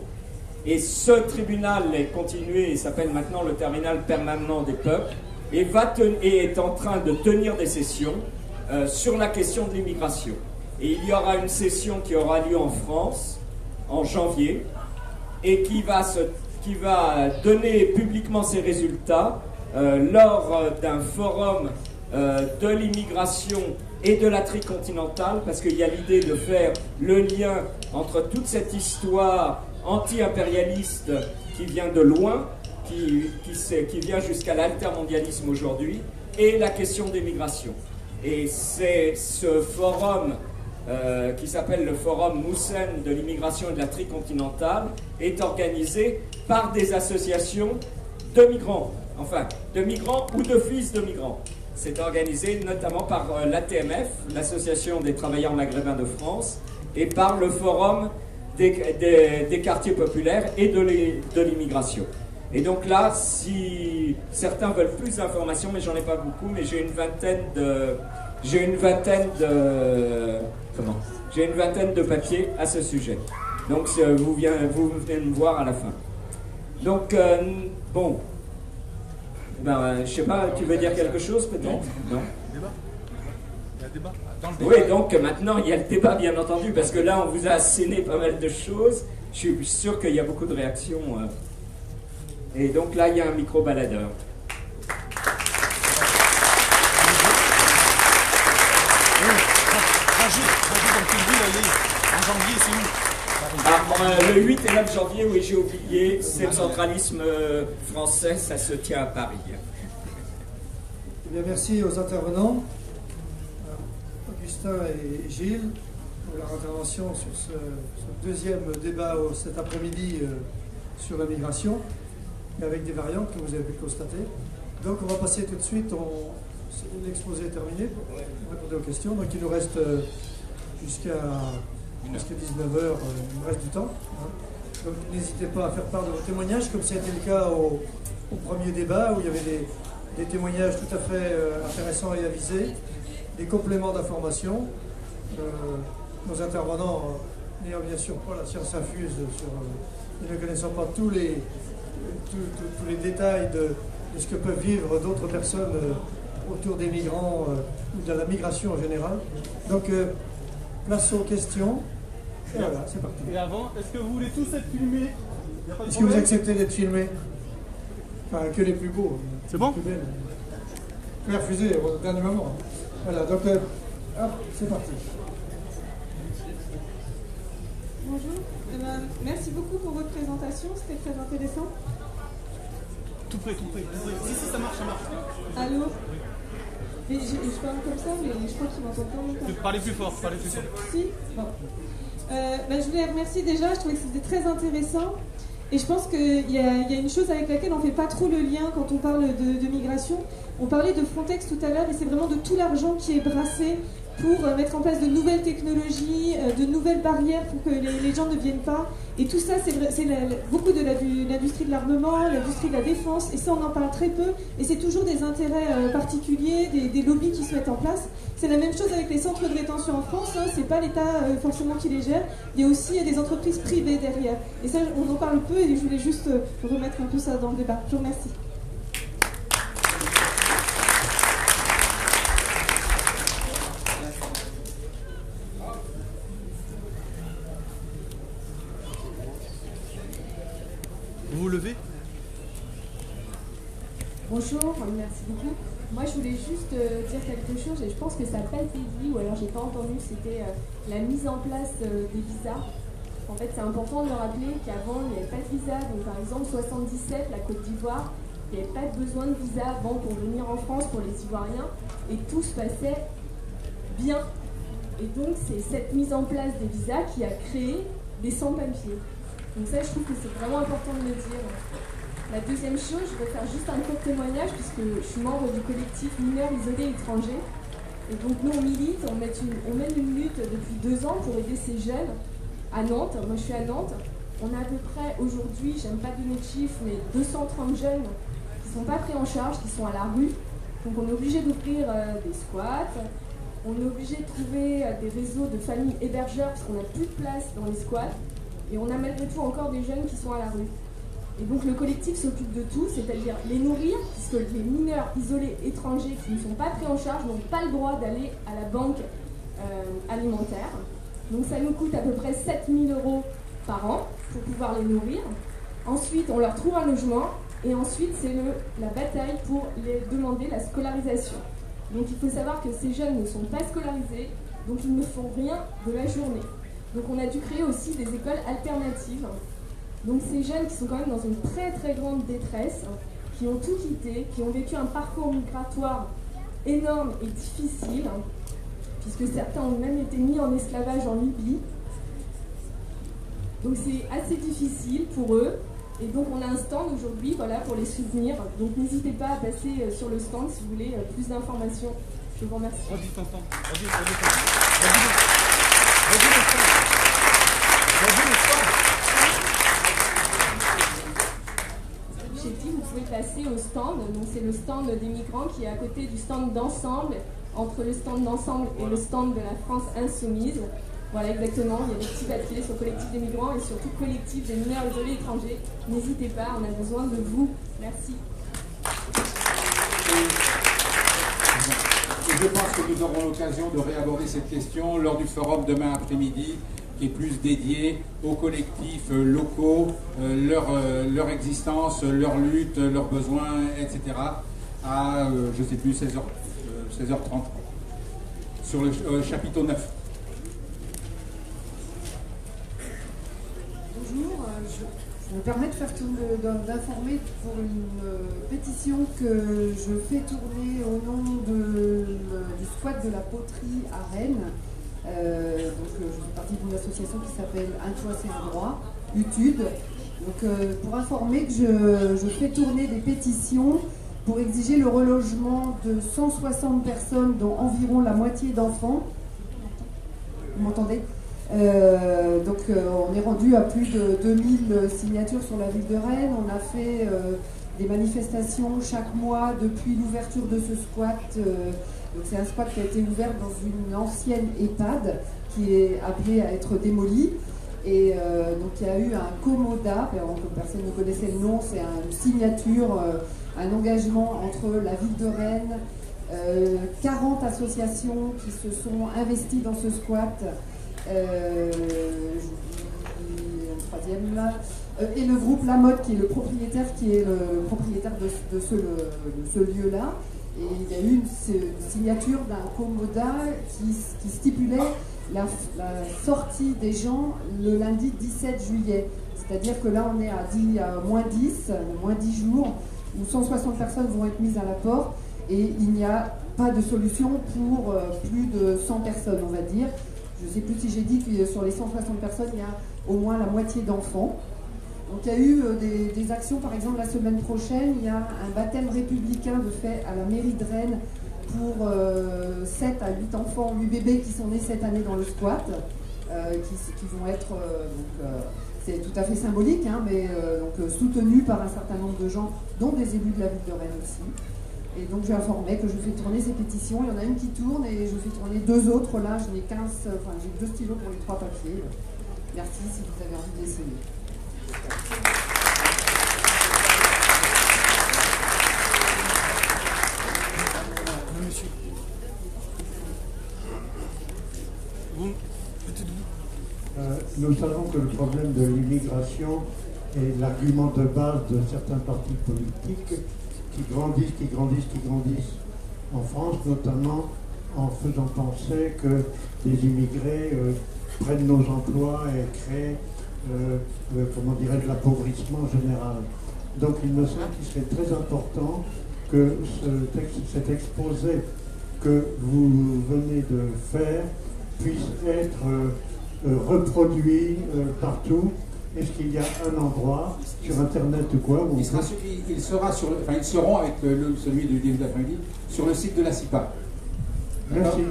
Speaker 5: Et ce tribunal est continué, il s'appelle maintenant le tribunal permanent des peuples, et est en train de tenir des sessions sur la question de l'immigration. Et il y aura une session qui aura lieu en France en janvier, et qui va donner publiquement ses résultats lors d'un forum de l'immigration et de la tricontinentale, parce qu'il y a l'idée de faire le lien entre toute cette histoire anti-impérialiste qui vient de loin, qui vient jusqu'à l'altermondialisme aujourd'hui, et la question des migrations. Et c'est ce forum qui s'appelle le Forum Moussen de l'immigration et de la tricontinentale, est organisé par des associations de migrants, enfin de migrants ou de fils de migrants. C'est organisé notamment par l'ATMF, l'Association des travailleurs maghrébins de France, et par le Forum des quartiers populaires et de l'immigration. Et donc là, si certains veulent plus d'informations, mais j'en ai pas beaucoup, mais j'ai une vingtaine de papiers à ce sujet. Donc vous venez me voir à la fin. Donc bon, je sais pas, tu veux dire quelque chose peut-être? Non.
Speaker 4: Débat. Il y a un débat. Dans le débat.
Speaker 5: Oui, donc maintenant il y a le débat bien entendu, parce que là on vous a asséné pas mal de choses. Je suis sûr qu'il y a beaucoup de réactions. Et donc là il y a un micro-baladeur.
Speaker 4: En janvier, c'est où?
Speaker 5: Le 8 et 9 janvier, oui, j'ai oublié, c'est le centralisme français, ça se tient à Paris.
Speaker 1: Eh bien, merci aux intervenants, Augustin et Gilles, pour leur intervention sur ce deuxième débat cet après-midi sur la migration, mais avec des variantes que vous avez pu constater. Donc, on va passer tout de suite, l'exposé est terminé, pour répondre aux questions. Donc, il nous reste jusqu'à 19h, il nous reste du temps. Donc n'hésitez pas à faire part de vos témoignages, comme ça a été le cas au premier débat, où il y avait des témoignages tout à fait intéressants et avisés, des compléments d'information. Nos intervenants, n'ayant bien sûr pas la science infuse, ne connaissant pas tous les détails de ce que peuvent vivre d'autres personnes autour des migrants ou de la migration en général. Donc, place aux questions. Et voilà, c'est parti.
Speaker 6: Et avant, est-ce que vous voulez tous être filmés?
Speaker 1: Est-ce que vous acceptez d'être filmés? Enfin, que les plus beaux.
Speaker 4: C'est bon?
Speaker 1: Les plus belles. Vous pouvez refuser au dernier moment. Voilà, donc, c'est parti.
Speaker 7: Bonjour. Merci beaucoup pour votre présentation, c'était très intéressant.
Speaker 4: Tout près. Si, ça marche.
Speaker 7: Allô? Mais je parle comme ça, mais je crois qu'ils m'entendent pas.
Speaker 4: Parlez plus fort.
Speaker 7: Si? Bon. Je voulais remercier déjà, je trouvais que c'était très intéressant. Et je pense qu'il y a une chose avec laquelle on ne fait pas trop le lien quand on parle de migration. On parlait de Frontex tout à l'heure, et c'est vraiment de tout l'argent qui est brassé pour mettre en place de nouvelles technologies, de nouvelles barrières pour que les gens ne viennent pas. Et tout ça, c'est beaucoup de l'industrie de l'armement, l'industrie de la défense, et ça, on en parle très peu. Et c'est toujours des intérêts particuliers, des lobbies qui se mettent en place. C'est la même chose avec les centres de rétention en France, hein. C'est pas l'État forcément qui les gère. Il y a aussi des entreprises privées derrière. Et ça, on en parle peu, et je voulais juste remettre un peu ça dans le débat. Je vous remercie.
Speaker 4: Vous vous levez?
Speaker 8: Bonjour, merci beaucoup. Moi, je voulais juste dire quelque chose, et je pense que ça n'a pas été dit, ou alors j'ai pas entendu, c'était la mise en place des visas. En fait, c'est important de le rappeler qu'avant, il n'y avait pas de visa. Donc, par exemple, 77, la Côte d'Ivoire, il n'y avait pas besoin de visa avant pour venir en France pour les Ivoiriens, et tout se passait bien. Et donc, c'est cette mise en place des visas qui a créé des sans-papiers. Donc ça, je trouve que c'est vraiment important de le dire. La deuxième chose, je vais faire juste un court témoignage, puisque je suis membre du collectif Mineurs Isolés Étrangers. Et donc nous, on milite, on mène une lutte depuis 2 ans pour aider ces jeunes à Nantes. Moi, je suis à Nantes. On a à peu près, aujourd'hui, j'aime pas donner de chiffres, mais 230 jeunes qui ne sont pas pris en charge, qui sont à la rue. Donc on est obligé d'ouvrir des squats. On est obligé de trouver des réseaux de familles hébergeurs, parce qu'on n'a plus de place dans les squats. Et on a malgré tout encore des jeunes qui sont à la rue. Et donc le collectif s'occupe de tout, c'est-à-dire les nourrir, puisque les mineurs isolés étrangers qui ne sont pas pris en charge n'ont pas le droit d'aller à la banque alimentaire. Donc ça nous coûte à peu près 7 000 € par an. pour pouvoir les nourrir. Ensuite, on leur trouve un logement. Et ensuite, c'est la bataille pour les demander la scolarisation. Donc il faut savoir que ces jeunes ne sont pas scolarisés, donc ils ne font rien de la journée. Donc on a dû créer aussi des écoles alternatives. Donc ces jeunes qui sont quand même dans une très très grande détresse, qui ont tout quitté, qui ont vécu un parcours migratoire énorme et difficile, puisque certains ont même été mis en esclavage en Libye. Donc c'est assez difficile pour eux. Et donc on a un stand aujourd'hui, voilà, pour les soutenir. Donc n'hésitez pas à passer sur le stand si vous voulez plus d'informations. Je vous remercie. J'ai dit, vous pouvez passer au stand. Donc c'est le stand des migrants qui est à côté du stand d'ensemble, entre le stand d'ensemble et le stand de la France insoumise. Voilà, exactement. Il y a des petits papiers sur le collectif des migrants et surtout le collectif des mineurs isolés étrangers. N'hésitez pas, on a besoin de vous. Merci.
Speaker 2: Et je pense que nous aurons l'occasion de réaborder cette question lors du forum demain après-midi, qui est plus dédié aux collectifs locaux, leur existence, leur lutte, leurs besoins, etc. à, je ne sais plus, 16h30, sur le chapitre 9.
Speaker 9: Bonjour, je me permets d'informer pour une pétition que je fais tourner au nom du squat de la poterie à Rennes. Je fais partie d'une association qui s'appelle Un toit c'est un droit, UTUD. Donc, pour informer que je fais tourner des pétitions pour exiger le relogement de 160 personnes, dont environ la moitié d'enfants. Vous m'entendez ? On est rendu à plus de 2000 signatures sur la ville de Rennes. On a fait des manifestations chaque mois depuis l'ouverture de ce squat. Donc c'est un squat qui a été ouvert dans une ancienne EHPAD qui est appelée à être démolie. Et donc il y a eu un COMODA, personne ne connaissait le nom, c'est une signature, un engagement entre la ville de Rennes, 40 associations qui se sont investies dans ce squat. Troisième là, et le groupe La Mode qui est le propriétaire de ce lieu-là. Et il y a eu une signature d'un COMODA qui stipulait la sortie des gens le lundi 17 juillet. C'est-à-dire que là on est à moins 10 jours, où 160 personnes vont être mises à la porte et il n'y a pas de solution pour plus de 100 personnes, on va dire. Je ne sais plus si j'ai dit que sur les 160 personnes, il y a au moins la moitié d'enfants. Donc il y a eu des actions, par exemple la semaine prochaine, il y a un baptême républicain de fait à la mairie de Rennes pour 7 à 8 enfants, 8 bébés qui sont nés cette année dans le squat, qui vont être, c'est tout à fait symbolique, hein, mais soutenus par un certain nombre de gens, dont des élus de la ville de Rennes aussi. Et donc je informais que je fais tourner ces pétitions. Il y en a une qui tourne et je fais tourner 2 autres. Là, j'ai 2 stylos pour les 3 papiers. Merci si vous avez envie d'essayer.
Speaker 4: Monsieur.
Speaker 10: Nous savons que le problème de l'immigration est l'argument de base de certains partis politiques qui grandissent en France, notamment en faisant penser que les immigrés prennent nos emplois et créent, l'appauvrissement général. Donc il me semble qu'il serait très important que cet exposé que vous venez de faire puisse être reproduit partout. Est-ce qu'il y a un endroit sur Internet ou quoi où
Speaker 2: ils seront avec celui du début d'après-midi sur le site de la CIPA.
Speaker 10: Merci.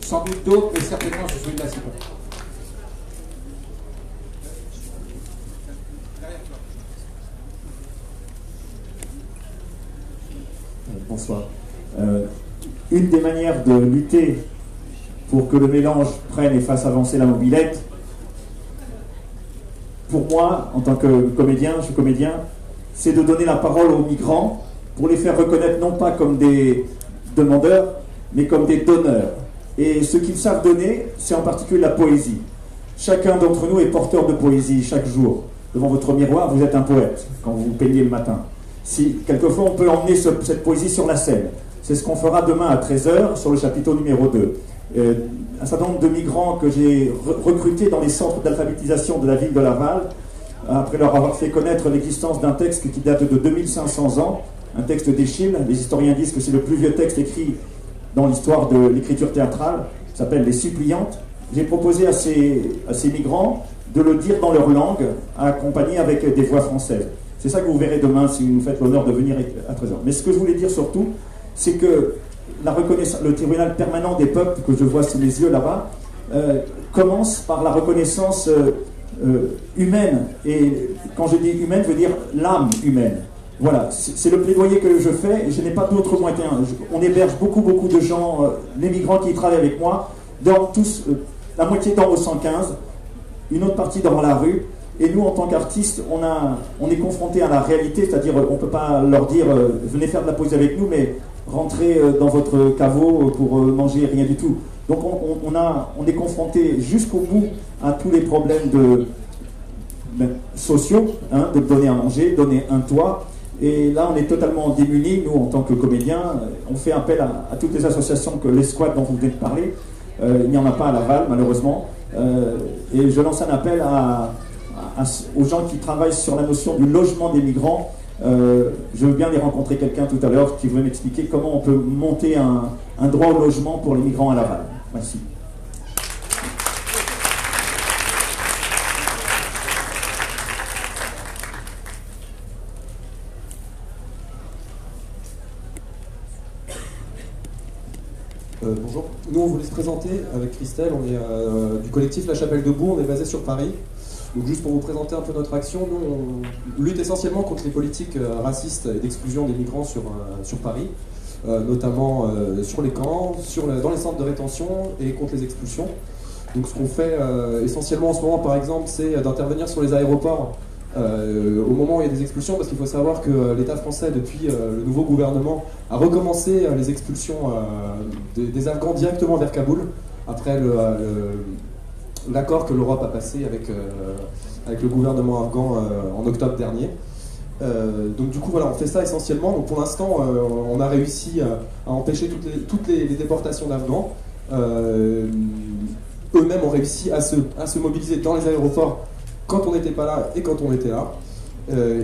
Speaker 2: Sans doute d'autres, mais certainement sur celui de la CIPA.
Speaker 11: Bonsoir. Une des manières de lutter pour que le mélange prenne et fasse avancer la mobilette, pour moi, en tant que comédien, je suis comédien, c'est de donner la parole aux migrants pour les faire reconnaître non pas comme des demandeurs, mais comme des donneurs. Et ce qu'ils savent donner, c'est en particulier la poésie. Chacun d'entre nous est porteur de poésie chaque jour. Devant votre miroir, vous êtes un poète quand vous vous peignez le matin. Si quelquefois on peut emmener cette poésie sur la scène, c'est ce qu'on fera demain à 13h sur le chapiteau numéro 2. Un certain nombre de migrants que j'ai recrutés dans les centres d'alphabétisation de la ville de Laval, après leur avoir fait connaître l'existence d'un texte qui date de 2500 ans, un texte d'Eschyle. Les historiens disent que c'est le plus vieux texte écrit dans l'histoire de l'écriture théâtrale, s'appelle Les Suppliantes. J'ai proposé à ces migrants de le dire dans leur langue, accompagné avec des voix françaises. C'est ça que vous verrez demain si vous me faites l'honneur de venir à 13h. Mais ce que je voulais dire surtout, c'est que le tribunal permanent des peuples que je vois sous les yeux là-bas commence par la reconnaissance humaine. Et quand je dis humaine, je veux dire l'âme humaine. Voilà, c'est le plaidoyer que je fais et je n'ai pas d'autres moyens. On héberge beaucoup de gens, les migrants qui travaillent avec moi, dorment tous, la moitié dort au 115, une autre partie dort à la rue. Et nous, en tant qu'artistes, on est confrontés à la réalité, c'est-à-dire on ne peut pas leur dire venez faire de la poésie avec nous, mais rentrez dans votre caveau pour manger, rien du tout. Donc on est confronté jusqu'au bout à tous les problèmes sociaux, hein, de donner à manger, donner un toit. Et là, on est totalement démunis, nous, en tant que comédiens. On fait appel à toutes les associations que les squats dont vous venez de parler. Il n'y en a pas à Laval, malheureusement. Et je lance un appel aux gens qui travaillent sur la notion du logement des migrants. Je veux bien les rencontrer quelqu'un tout à l'heure qui veut m'expliquer comment on peut monter un droit au logement pour les migrants à Laval. Merci.
Speaker 12: Bonjour, nous on voulait se présenter avec Christelle, on est du collectif La Chapelle Debout, on est basé sur Paris. Donc juste pour vous présenter un peu notre action, nous on lutte essentiellement contre les politiques racistes et d'exclusion des migrants sur Paris, notamment sur les camps, dans les centres de rétention et contre les expulsions. Donc ce qu'on fait essentiellement en ce moment par exemple, c'est d'intervenir sur les aéroports au moment où il y a des expulsions, parce qu'il faut savoir que l'État français, depuis le nouveau gouvernement, a recommencé les expulsions des Afghans directement vers Kaboul, après l'accord que l'Europe a passé avec le gouvernement afghan en octobre dernier. Donc du coup voilà, on fait ça essentiellement. Donc pour l'instant on a réussi à empêcher toutes les déportations d'Afghans. Eux-mêmes ont réussi à se mobiliser dans les aéroports quand on n'était pas là et quand on était là.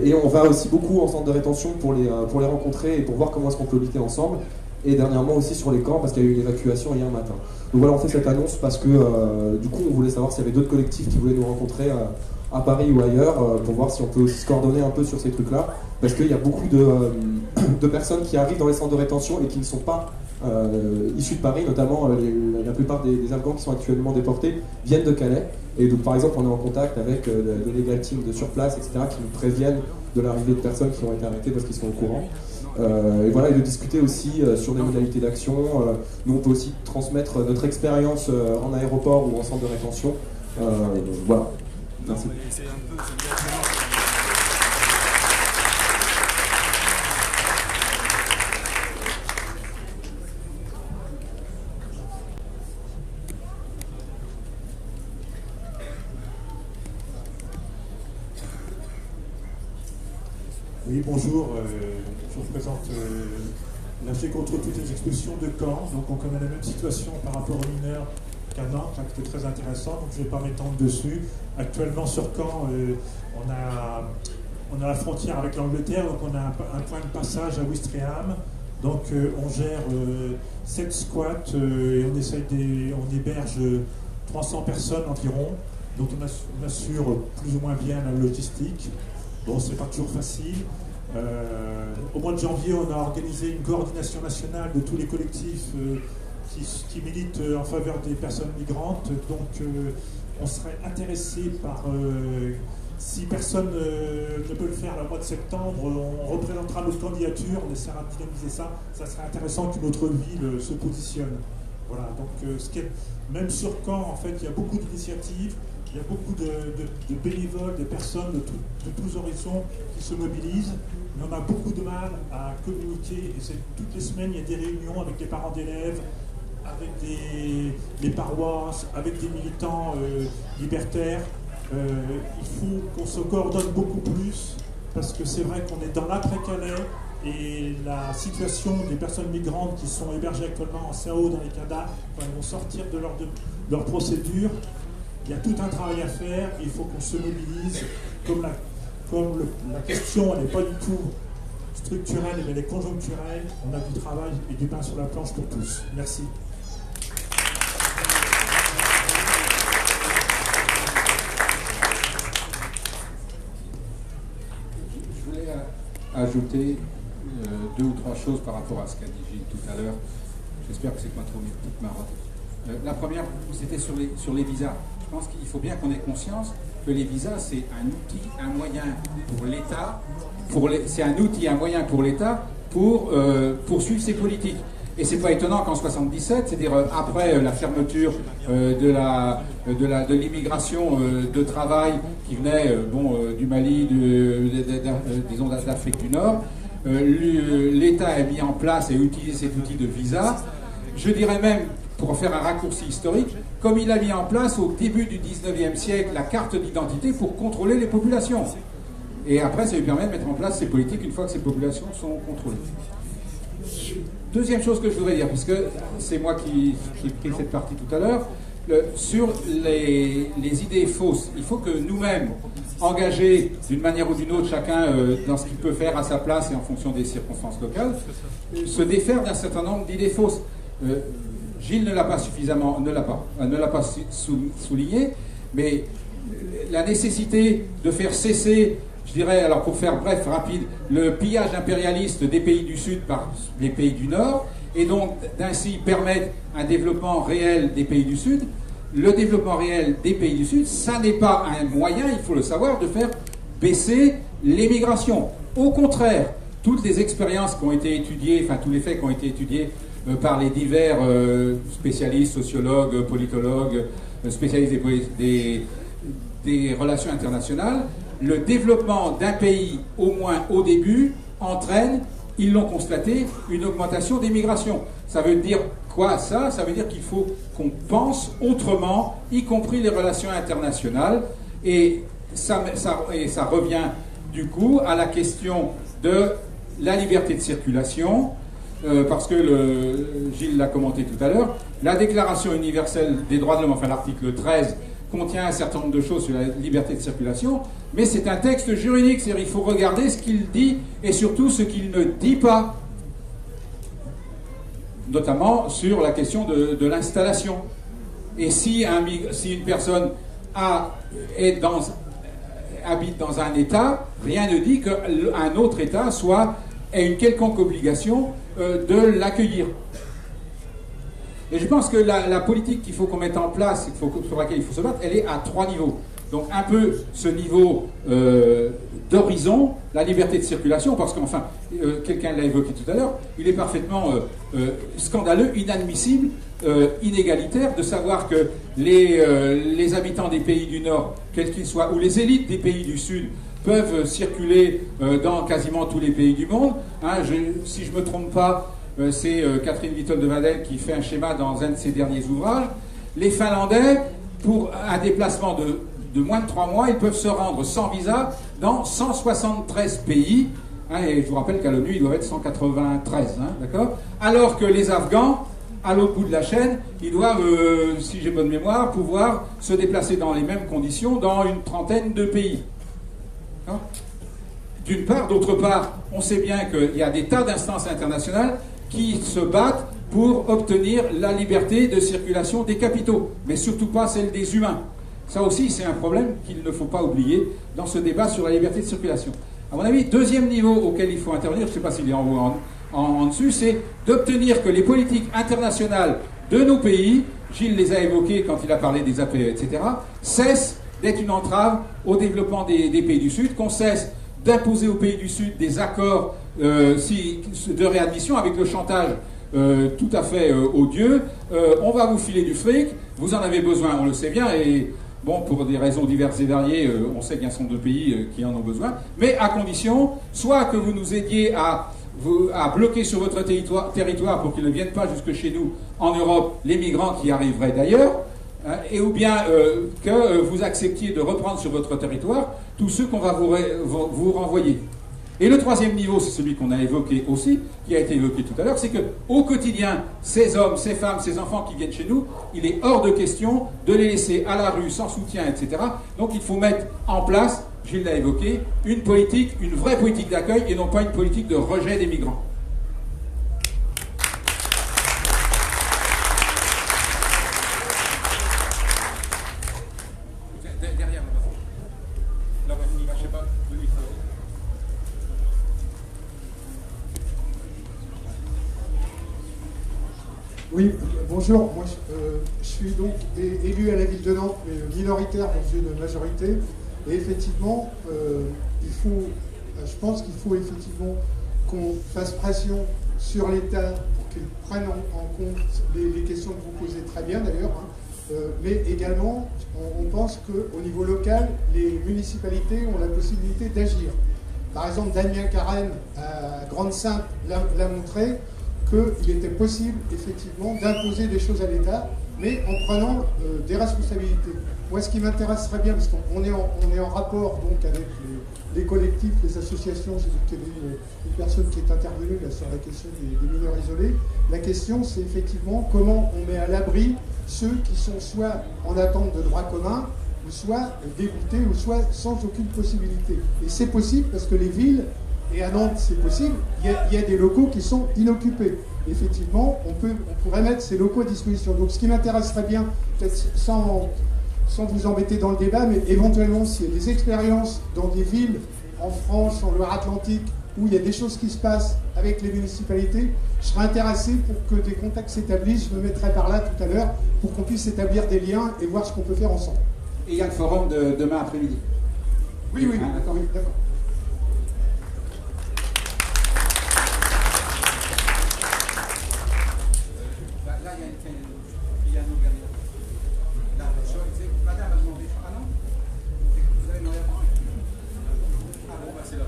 Speaker 12: Et on va aussi beaucoup en centre de rétention pour les rencontrer et pour voir comment est-ce qu'on peut lutter ensemble. Et dernièrement aussi sur les camps, parce qu'il y a eu une évacuation hier matin. Donc voilà, on fait cette annonce parce que du coup on voulait savoir s'il y avait d'autres collectifs qui voulaient nous rencontrer à Paris ou ailleurs, pour voir si on peut aussi se coordonner un peu sur ces trucs-là, parce qu'il y a beaucoup de personnes qui arrivent dans les centres de rétention et qui ne sont pas issus de Paris, notamment la plupart des Afghans qui sont actuellement déportés viennent de Calais. Et donc par exemple on est en contact avec les legal teams de sur place, etc., qui nous préviennent de l'arrivée de personnes qui ont été arrêtées parce qu'ils sont au courant. Et voilà, et de discuter aussi sur des modalités d'action. Nous on peut aussi transmettre notre expérience en aéroport ou en centre de rétention. Voilà. Merci.
Speaker 13: Oui, bonjour. Je vous présente la G contre toutes les expulsions de Caen. Donc on connaît la même situation par rapport aux mineurs qu'à Nantes, hein, qui était très intéressant. Donc je ne vais pas m'étendre dessus. Actuellement sur Caen, on a la frontière avec l'Angleterre, donc on a un point de passage à Ouistreham. Donc on gère 7 squats et on héberge 300 personnes environ. Donc on assure plus ou moins bien la logistique. Bon, c'est pas toujours facile. Au mois de janvier, on a organisé une coordination nationale de tous les collectifs qui militent en faveur des personnes migrantes. Donc, on serait intéressé par... si personne ne peut le faire le mois de septembre, on représentera notre candidature, on essaiera de dynamiser ça. Ça serait intéressant qu'une autre ville se positionne. Voilà, donc même sur Caen, en fait, il y a beaucoup d'initiatives. Il y a beaucoup de bénévoles, de personnes de tous horizons qui se mobilisent, mais on a beaucoup de mal à communiquer. Et toutes les semaines, il y a des réunions avec les parents d'élèves, avec les paroisses, avec des militants libertaires. Il faut qu'on se coordonne beaucoup plus, parce que c'est vrai qu'on est dans l'après-Calais, et la situation des personnes migrantes qui sont hébergées actuellement en CAO dans les CADA, quand elles vont sortir de leur procédure, il y a tout un travail à faire, il faut qu'on se mobilise. Comme la question n'est pas du tout structurelle, mais elle est conjoncturelle, on a du travail et du pain sur la planche pour tous. Merci.
Speaker 2: Je voulais ajouter 2 ou 3 choses par rapport à ce qu'a dit Gilles tout à l'heure. J'espère que c'est pas trop mes petites marottes. La première, c'était sur les visas. Je pense qu'il faut bien qu'on ait conscience que les visas, c'est un outil, un moyen pour l'État, c'est un outil, un moyen pour l'État pour poursuivre ses politiques. Et c'est pas étonnant qu'en 77, c'est-à-dire après la fermeture de l'immigration de travail qui venait du Mali, disons d'Afrique du Nord, l'État a mis en place et utilisé cet outil de visa. Je dirais même, pour faire un raccourci historique, comme il a mis en place au début du 19e siècle la carte d'identité pour contrôler les populations. Et après, ça lui permet de mettre en place ces politiques une fois que ces populations sont contrôlées. Deuxième chose que je voudrais dire, parce que c'est moi qui ai pris cette partie tout à l'heure, sur les idées fausses. Il faut que nous-mêmes, engagés d'une manière ou d'une autre, chacun dans ce qu'il peut faire à sa place et en fonction des circonstances locales, se défaire d'un certain nombre d'idées fausses. Gilles ne l'a pas suffisamment, ne l'a pas souligné, mais la nécessité de faire cesser, je dirais, alors pour faire bref, rapide, le pillage impérialiste des pays du Sud par les pays du Nord, et donc d'ainsi permettre un développement réel des pays du Sud. Le développement réel des pays du Sud, ça n'est pas un moyen, il faut le savoir, de faire baisser l'émigration. Au contraire, toutes les expériences qui ont été étudiées, enfin tous les faits qui ont été étudiés par les divers spécialistes, sociologues, politologues, spécialistes des relations internationales, le développement d'un pays, au moins au début, entraîne, ils l'ont constaté, une augmentation des migrations. Ça veut dire quoi ça? Ça veut dire qu'il faut qu'on pense autrement, y compris les relations internationales, et ça revient du coup à la question de la liberté de circulation, parce que Gilles l'a commenté tout à l'heure, la Déclaration universelle des droits de l'homme, enfin l'article 13, contient un certain nombre de choses sur la liberté de circulation, mais c'est un texte juridique, c'est-à-dire il faut regarder ce qu'il dit et surtout ce qu'il ne dit pas, notamment sur la question de l'installation. Et si une personne habite dans un État, rien ne dit qu'un autre État ait une quelconque obligation de l'accueillir. Et je pense que la politique qu'il faut qu'on mette en place, sur laquelle il faut se battre, elle est à 3 niveaux. Donc un peu ce niveau d'horizon, la liberté de circulation, parce qu'enfin, quelqu'un l'a évoqué tout à l'heure, il est parfaitement scandaleux, inadmissible, inégalitaire de savoir que les habitants des pays du Nord, quels qu'ils soient, ou les élites des pays du Sud, peuvent circuler dans quasiment tous les pays du monde. Si je ne me trompe pas, c'est Catherine Vitol de Vadel qui fait un schéma dans un de ses derniers ouvrages. Les Finlandais, pour un déplacement de moins de 3 mois, ils peuvent se rendre sans visa dans 173 pays. Et je vous rappelle qu'à l'ONU, ils doivent être 193. D'accord ? Alors que les Afghans, à l'autre bout de la chaîne, ils doivent, si j'ai bonne mémoire, pouvoir se déplacer dans les mêmes conditions dans une trentaine de pays. D'une part. D'autre part, on sait bien qu'il y a des tas d'instances internationales qui se battent pour obtenir la liberté de circulation des capitaux, mais surtout pas celle des humains. Ça aussi, c'est un problème qu'il ne faut pas oublier dans ce débat sur la liberté de circulation. À mon avis, deuxième niveau auquel il faut intervenir, je ne sais pas s'il est en dessus, c'est d'obtenir que les politiques internationales de nos pays, Gilles les a évoquées quand il a parlé des APE, etc., cessent d'être une entrave au développement des pays du Sud, qu'on cesse d'imposer aux pays du Sud des accords de réadmission avec le chantage tout à fait odieux. On va vous filer du fric, vous en avez besoin, on le sait bien, et bon, pour des raisons diverses et variées, on sait qu'il y a un certain nombre de pays qui en ont besoin, mais à condition, soit que vous nous aidiez à à bloquer sur votre territoire pour qu'ils ne viennent pas jusque chez nous en Europe les migrants qui arriveraient d'ailleurs, ou bien que vous acceptiez de reprendre sur votre territoire tous ceux qu'on va vous renvoyer. Et le troisième niveau, c'est celui qu'on a évoqué aussi, qui a été évoqué tout à l'heure, c'est qu'au quotidien, ces hommes, ces femmes, ces enfants qui viennent chez nous, il est hors de question de les laisser à la rue sans soutien, etc. Donc il faut mettre en place, Gilles l'a évoqué, une politique, une vraie politique d'accueil et non pas une politique de rejet des migrants. Derrière, là, je sais pas,
Speaker 14: Oui, bonjour. Moi, je suis donc élu à la ville de Nantes, mais minoritaire dans une majorité. Et effectivement, je pense qu'il faut effectivement qu'on fasse pression sur l'État pour qu'il prenne en compte les questions que vous posez très bien d'ailleurs. Mais également, on pense qu'au niveau local, les municipalités ont la possibilité d'agir. Par exemple, Damien Carène à Grande-Synthe l'a montré, qu'il était possible effectivement d'imposer des choses à l'État, mais en prenant des responsabilités. Moi, ce qui m'intéresserait bien, parce qu'on est en rapport donc avec les collectifs, les associations, j'ai vu qu'il y avait une personne qui est intervenue là, sur la question des mineurs isolés. La question, c'est effectivement comment on met à l'abri ceux qui sont soit en attente de droit commun, ou soit dégoûtés, ou soit sans aucune possibilité. Et c'est possible parce que les villes, et à Nantes c'est possible, il y a des locaux qui sont inoccupés. Effectivement, on pourrait mettre ces locaux à disposition. Donc ce qui m'intéresserait bien, peut-être sans vous embêter dans le débat, mais éventuellement s'il y a des expériences dans des villes en France, en Loire-Atlantique, où il y a des choses qui se passent avec les municipalités, je serais intéressé pour que des contacts s'établissent. Je me mettrai par là tout à l'heure pour qu'on puisse établir des liens et voir ce qu'on peut faire ensemble.
Speaker 2: Et il y a le forum de demain après-midi.
Speaker 14: Oui, d'accord.
Speaker 2: Là, il y a un autre gardien. Là, madame a demandé. Ah non? Vous avez demandé avant? Ah bon, bah c'est là.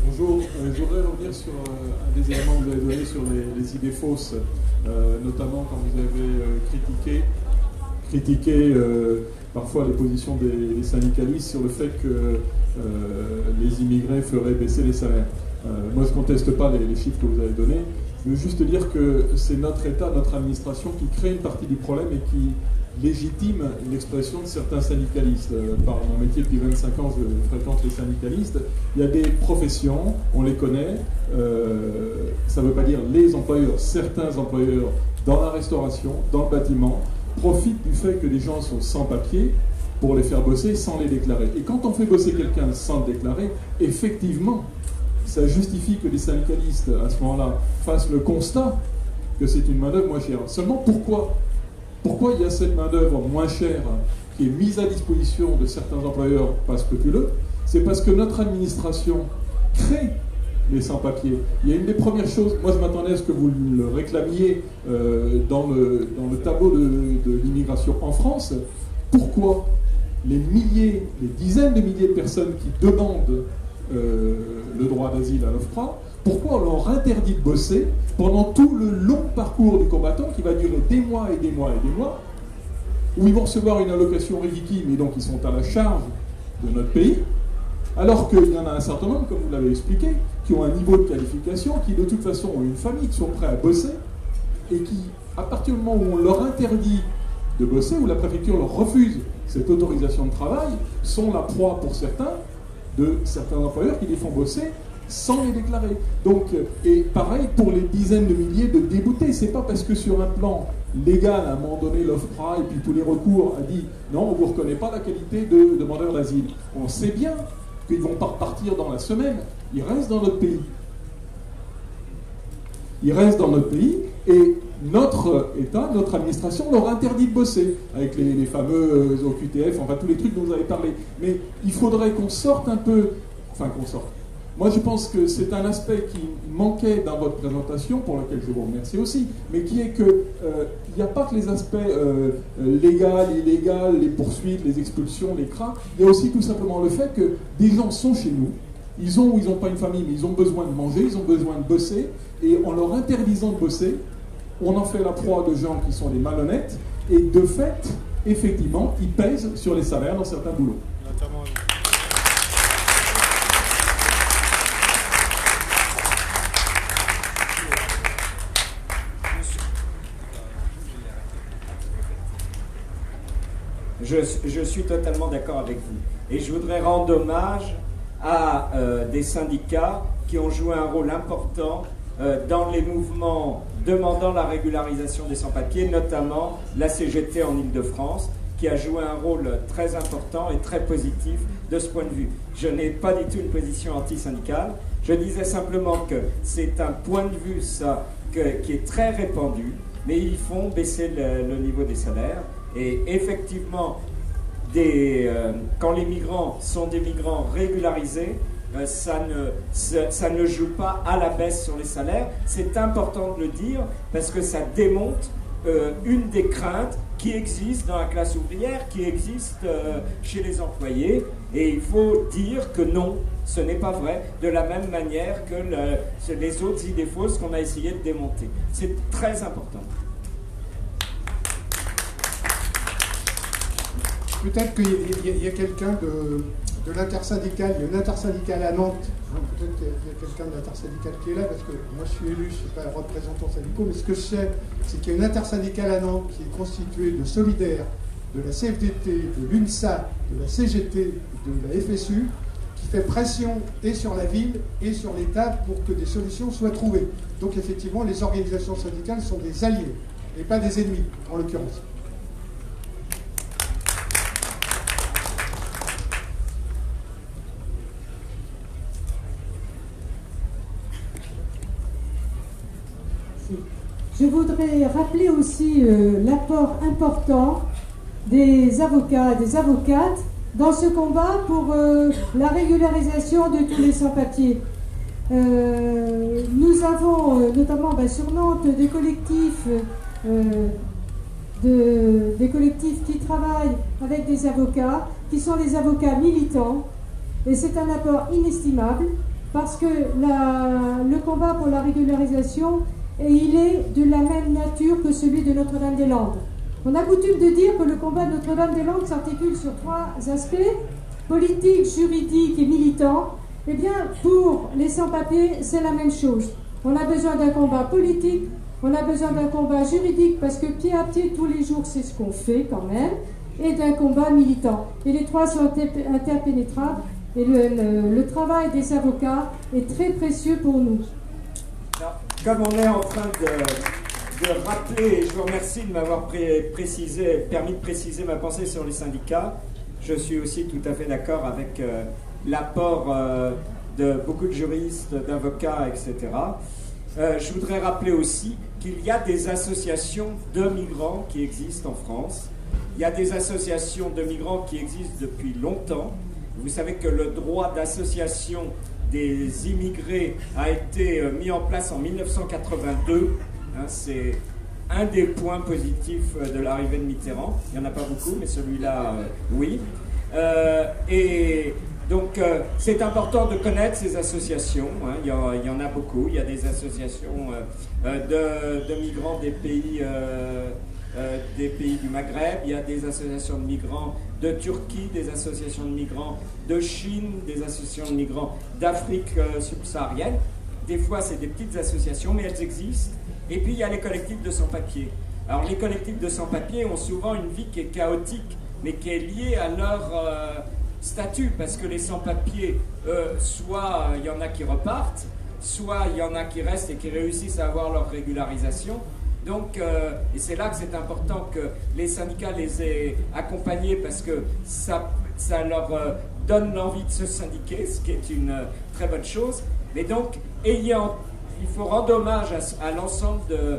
Speaker 15: Bonjour, je voudrais revenir sur un des éléments que vous avez donné sur les idées fausses, notamment quand vous avez critiqué parfois les positions des syndicalistes sur le fait que les immigrés feraient baisser les salaires. Moi, je ne conteste pas les chiffres que vous avez donnés. Je veux juste dire que c'est notre État, notre administration qui crée une partie du problème et qui légitime l'expression de certains syndicalistes. Par mon métier depuis 25 ans, je fréquente les syndicalistes. Il y a des professions, on les connaît, ça ne veut pas dire les employeurs, certains employeurs dans la restauration, dans le bâtiment, profitent du fait que les gens sont sans papier pour les faire bosser sans les déclarer. Et quand on fait bosser quelqu'un sans le déclarer, effectivement, ça justifie que les syndicalistes, à ce moment-là, fassent le constat que c'est une main-d'œuvre moins chère. Seulement, pourquoi il y a cette main-d'œuvre moins chère qui est mise à disposition de certains employeurs pas scrupuleux? C'est parce que notre administration crée les sans-papiers. Il y a une des premières choses, moi je m'attendais à ce que vous le réclamiez dans le tableau de l'immigration en France. Pourquoi les dizaines de milliers de personnes qui demandent le droit d'asile à l'OFPRA, pourquoi on leur interdit de bosser pendant tout le long parcours du combattant qui va durer des mois et des mois et des mois, où ils vont recevoir une allocation ridicule et donc ils sont à la charge de notre pays, alors qu'il y en a un certain nombre, comme vous l'avez expliqué, qui ont un niveau de qualification, qui de toute façon ont une famille, qui sont prêts à bosser, et qui, à partir du moment où on leur interdit de bosser, où la préfecture leur refuse cette autorisation de travail, sont la proie pour certains de certains employeurs qui les font bosser sans les déclarer. Donc, et pareil pour les dizaines de milliers de déboutés. C'est pas parce que sur un plan légal, à un moment donné, l'OFPRA et puis tous les recours a dit non, on ne vous reconnaît pas la qualité de demandeur d'asile. On sait bien qu'ils ne vont pas repartir dans la semaine. Ils restent dans notre pays. Ils restent dans notre pays et notre État, notre administration leur interdit de bosser avec les fameux OQTF, enfin tous les trucs dont vous avez parlé. Mais il faudrait qu'on sorte un peu, enfin qu'on sorte. Moi, je pense que c'est un aspect qui manquait dans votre présentation, pour lequel je vous remercie aussi, mais qui est que il n'y a pas que les aspects légal, illégal, les poursuites, les expulsions, les cras. Il y a aussi tout simplement le fait que des gens sont chez nous, ils ont ou ils n'ont pas une famille, mais ils ont besoin de manger, ils ont besoin de bosser, et en leur interdisant de bosser, on en fait la proie de gens qui sont des malhonnêtes, et de fait, effectivement, ils pèsent sur les salaires dans certains boulots.
Speaker 5: Je suis totalement d'accord avec vous. Et je voudrais rendre hommage à des syndicats qui ont joué un rôle important dans les mouvements demandant la régularisation des sans-papiers, notamment la CGT en Île-de-France, qui a joué un rôle très important et très positif de ce point de vue. Je n'ai pas du tout une position anti-syndicale. Je disais simplement que c'est un point de vue, ça, qui est très répandu, mais ils font baisser le niveau des salaires. Et effectivement, quand les migrants sont des migrants régularisés, ça ne joue pas à la baisse sur les salaires. C'est important de le dire parce que ça démontre une des craintes qui existent dans la classe ouvrière, qui existent chez les employés. Et il faut dire que non, ce n'est pas vrai, de la même manière que les autres idées fausses qu'on a essayé de démonter. C'est très important.
Speaker 14: Peut-être qu'il y a quelqu'un de l'intersyndicale, il y a une intersyndicale à Nantes, peut-être qu'il y a quelqu'un de l'intersyndicale qui est là, parce que moi je suis élu, je ne suis pas représentant syndical, mais ce que je sais, c'est qu'il y a une intersyndicale à Nantes qui est constituée de Solidaires, de la CFDT, de l'UNSA, de la CGT, de la FSU, qui fait pression et sur la ville et sur l'État pour que des solutions soient trouvées. Donc effectivement, les organisations syndicales sont des alliés, et pas des ennemis, en l'occurrence.
Speaker 16: Je voudrais rappeler aussi l'apport important des avocats et des avocates dans ce combat pour la régularisation de tous les sans-papiers. Nous avons notamment sur Nantes des collectifs qui travaillent avec des avocats, qui sont les avocats militants, et c'est un apport inestimable parce que le combat pour la régularisation, et il est de la même nature que celui de Notre-Dame-des-Landes. On a coutume de dire que le combat de Notre-Dame-des-Landes s'articule sur 3 aspects, politique, juridique et militant. Eh bien, pour les sans-papiers, c'est la même chose. On a besoin d'un combat politique, on a besoin d'un combat juridique, parce que pied à pied, tous les jours, c'est ce qu'on fait quand même, et d'un combat militant. Et les 3 sont interpénétrables, et le travail des avocats est très précieux pour nous.
Speaker 5: Comme on est en train de rappeler, et je vous remercie de m'avoir permis de préciser ma pensée sur les syndicats, je suis aussi tout à fait d'accord avec l'apport de beaucoup de juristes, d'avocats, etc. Je voudrais rappeler aussi qu'il y a des associations de migrants qui existent en France. Il y a des associations de migrants qui existent depuis longtemps. Vous savez que le droit d'association des immigrés a été mis en place en 1982. C'est un des points positifs de l'arrivée de Mitterrand. Il n'y en a pas beaucoup, mais celui-là, oui. Et donc, c'est important de connaître ces associations. Il y en a beaucoup. Il y a des associations de migrants des pays du Maghreb. Il y a des associations de migrants de Turquie, des associations de migrants de Chine, des associations de migrants d'Afrique subsaharienne. Des fois, c'est des petites associations, mais elles existent. Et puis, il y a les collectifs de sans-papiers. Alors, les collectifs de sans-papiers ont souvent une vie qui est chaotique, mais qui est liée à leur statut, parce que les sans-papiers, soit il y en a qui repartent, soit il y en a qui restent et qui réussissent à avoir leur régularisation. Donc, et c'est là que c'est important que les syndicats les aient accompagnés, parce que ça leur donne l'envie de se syndiquer, ce qui est une très bonne chose. Mais donc, il faut rendre hommage à l'ensemble de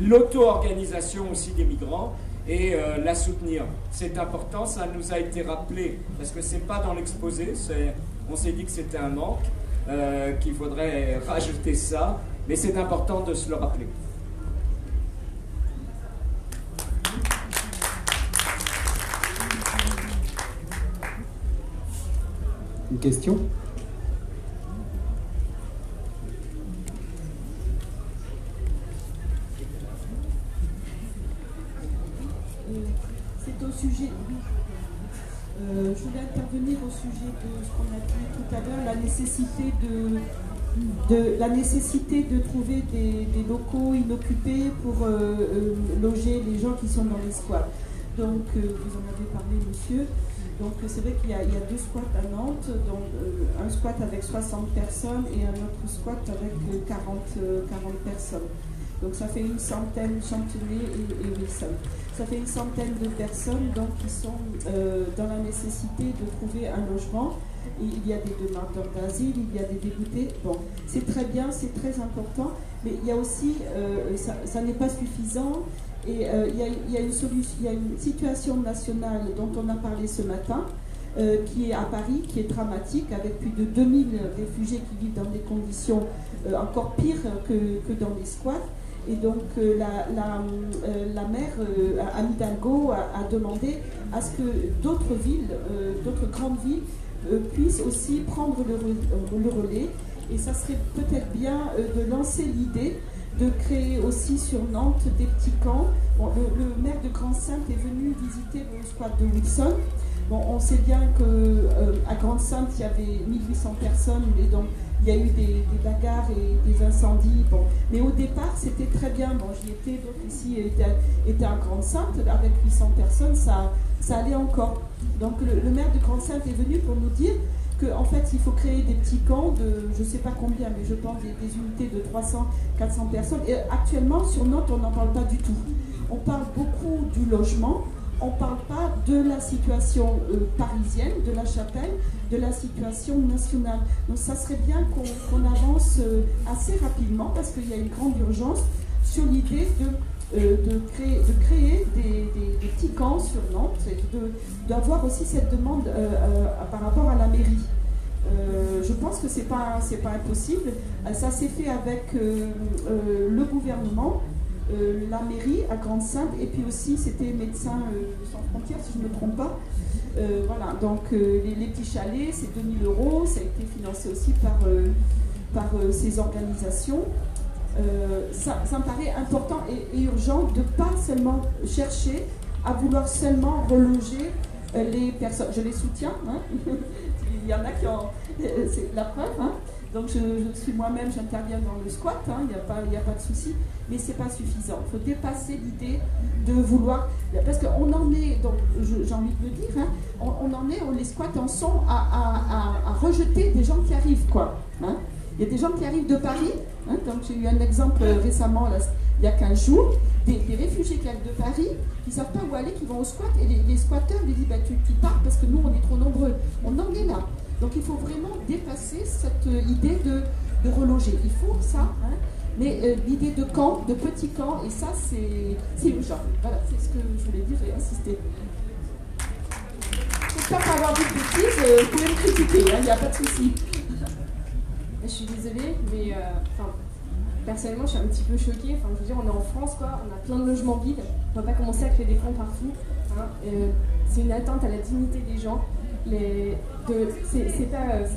Speaker 5: l'auto-organisation aussi des migrants et la soutenir. C'est important, ça nous a été rappelé, parce que c'est pas dans l'exposé, on s'est dit que c'était un manque. qu'il faudrait rajouter ça, mais c'est important de se le rappeler.
Speaker 17: Une question ?
Speaker 18: C'est au sujet. Je voulais intervenir au sujet de ce qu'on a dit tout à l'heure, la nécessité de trouver des locaux inoccupés pour loger les gens qui sont dans les squats. Donc, vous en avez parlé, monsieur. Donc, c'est vrai qu'il y a 2 squats à Nantes, donc, un squat avec 60 personnes et un autre squat avec 40 personnes. Donc ça fait une centaine, Chantenay et Wilson. Ça fait une centaine de personnes donc, qui sont dans la nécessité de trouver un logement. Et il y a des demandeurs d'asile, il y a des déboutés. Bon, c'est très bien, c'est très important, mais il y a aussi, ça n'est pas suffisant. Et il y a une situation nationale dont on a parlé ce matin, qui est à Paris, qui est dramatique, avec plus de 2000 réfugiés qui vivent dans des conditions encore pires que dans les squats. Et donc la maire Anne Hidalgo a demandé à ce que d'autres villes, d'autres grandes villes puissent aussi prendre le relais. Et ça serait peut-être bien de lancer l'idée de créer aussi sur Nantes des petits camps. Bon, le maire de Grande-Synthe est venu visiter le squat de Wilson. Bon, on sait bien qu'à Grande-Synthe, il y avait 1800 personnes, et donc il y a eu des bagarres et des incendies. Bon. Mais au départ, c'était très bien. Bon, j'y étais, d'autres ici étaient à Grande-Synthe. Avec 800 personnes, ça allait encore. Donc le maire de Grande-Synthe est venu pour nous dire qu'en fait, il faut créer des petits camps de, je ne sais pas combien, mais je pense des unités de 300, 400 personnes. Et actuellement, sur Nantes, on n'en parle pas du tout. On parle beaucoup du logement. On ne parle pas de la situation parisienne, de la Chapelle, de la situation nationale. Donc ça serait bien qu'on avance assez rapidement, parce qu'il y a une grande urgence sur l'idée de créer des petits camps sur Nantes, et d'avoir aussi cette demande par rapport à la mairie. Je pense que c'est pas impossible. Ça s'est fait avec le gouvernement, la mairie à Grande-Synthe, et puis aussi c'était Médecins sans frontières, si je ne me trompe pas. Voilà, donc les petits chalets, c'est 2000 €, ça a été financé aussi par ces organisations. Ça me paraît important et urgent de ne pas seulement chercher à vouloir seulement reloger les personnes. Je les soutiens, hein. Il y en a qui ont... C'est la preuve, hein. Donc je suis moi-même, j'interviens dans le squat, hein, il n'y a pas de souci, mais ce n'est pas suffisant. Il faut dépasser l'idée de vouloir... Parce qu'on en est, donc j'ai envie de le dire, hein, on en est, les squats en sont à rejeter des gens qui arrivent, quoi. Hein. Il y a des gens qui arrivent de Paris, hein, donc j'ai eu un exemple récemment, là, il y a 15 jours, des réfugiés qui arrivent de Paris, qui ne savent pas où aller, qui vont au squat, et les squatteurs lui disent bah, tu pars parce que nous on est trop nombreux. On en est là. Donc il faut vraiment dépasser cette idée de reloger. Il faut ça, hein, mais l'idée de camp, de petits camps, et ça c'est urgent. Voilà, c'est ce que je voulais dire et insister. J'espère pas avoir dit de bêtises, vous pouvez me critiquer, il n'y a pas de souci.
Speaker 8: Je suis désolée, mais personnellement, je suis un petit peu choquée. Enfin, je veux dire, on est en France, quoi. On a plein de logements vides. On ne va pas commencer à créer des camps partout. Hein. C'est une atteinte à la dignité des gens. C'est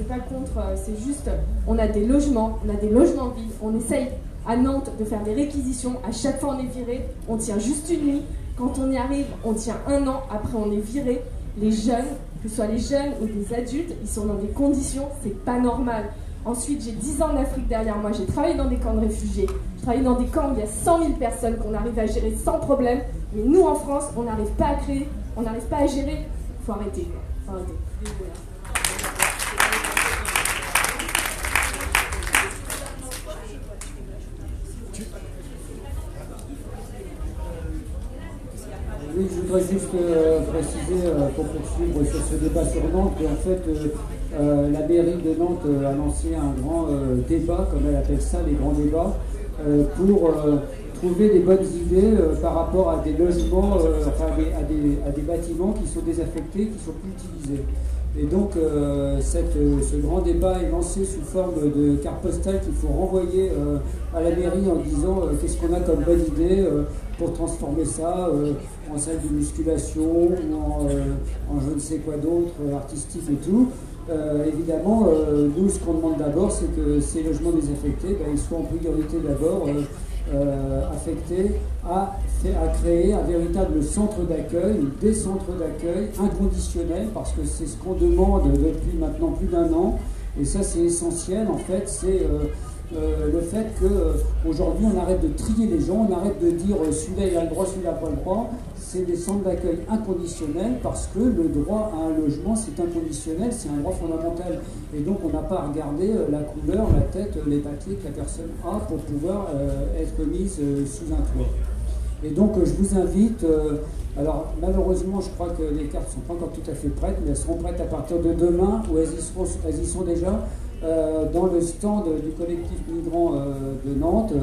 Speaker 8: pas contre. C'est juste, on a des logements vides. On essaye à Nantes de faire des réquisitions. À chaque fois, on est viré. On tient juste une nuit. Quand on y arrive, on tient 1 an. Après, on est viré. Les jeunes, que ce soit les jeunes ou des adultes, ils sont dans des conditions, c'est pas normal. Ensuite, j'ai 10 ans en Afrique derrière moi. J'ai travaillé dans des camps de réfugiés. J'ai travaillé dans des camps où il y a 100 000 personnes qu'on arrive à gérer sans problème. Mais nous, en France, on n'arrive pas à créer, on n'arrive pas à gérer. Il faut arrêter. Faut arrêter.
Speaker 17: Oui, je voudrais juste préciser, pour poursuivre sur ce débat sur Nantes, qu'en fait, la mairie de Nantes a lancé un grand débat, comme elle appelle ça, les grands débats, pour trouver les bonnes idées par rapport à des logements, à des bâtiments qui sont désaffectés, qui ne sont plus utilisés. Et donc ce grand débat est lancé sous forme de carte postale qu'il faut renvoyer à la mairie en disant qu'est-ce qu'on a comme bonne idée pour transformer ça en salle de musculation ou en je ne sais quoi d'autre, artistique et tout. Évidemment, nous ce qu'on demande d'abord c'est que ces logements désaffectés ils soient en priorité d'abord affectés à créer un véritable centre d'accueil, des centres d'accueil inconditionnels, parce que c'est ce qu'on demande depuis maintenant plus d'1 an, et ça c'est essentiel en fait, c'est le fait qu'aujourd'hui on arrête de trier les gens, on arrête de dire celui-là il a le droit, celui-là pas le droit. C'est des centres d'accueil inconditionnels parce que le droit à un logement c'est inconditionnel, c'est un droit fondamental. Et donc on n'a pas à regarder la couleur, la tête, les papiers que la personne a pour pouvoir être mise sous un toit. Et donc je vous invite, alors malheureusement je crois que les cartes ne sont pas encore tout à fait prêtes, mais elles seront prêtes à partir de demain, ou elles y sont déjà, dans le stand du collectif migrant de Nantes,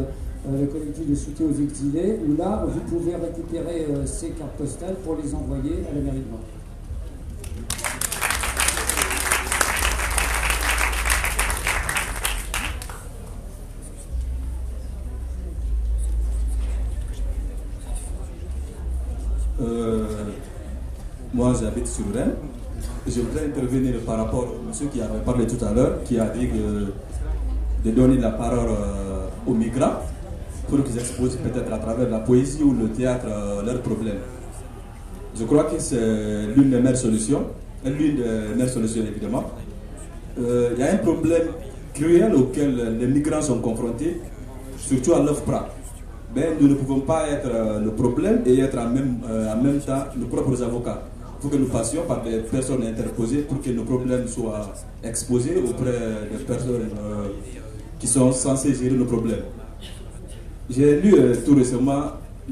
Speaker 17: le collectif de soutien aux exilés, où là vous pouvez récupérer ces cartes postales pour les envoyer à la mairie de Nantes.
Speaker 19: Moi j'habite sur Rennes. Je voudrais intervenir par rapport au monsieur qui avait parlé tout à l'heure, qui a dit de donner la parole aux migrants pour qu'ils exposent peut-être à travers la poésie ou le théâtre leurs problèmes. Je crois que c'est l'une des meilleures solutions, évidemment. Il y a un problème cruel auquel les migrants sont confrontés, surtout à l'OFPRA. Mais nous ne pouvons pas être le problème et être en même temps nos propres avocats. Il faut que nous passions par des personnes interposées pour que nos problèmes soient exposés auprès des personnes qui sont censées gérer nos problèmes. J'ai lu tout récemment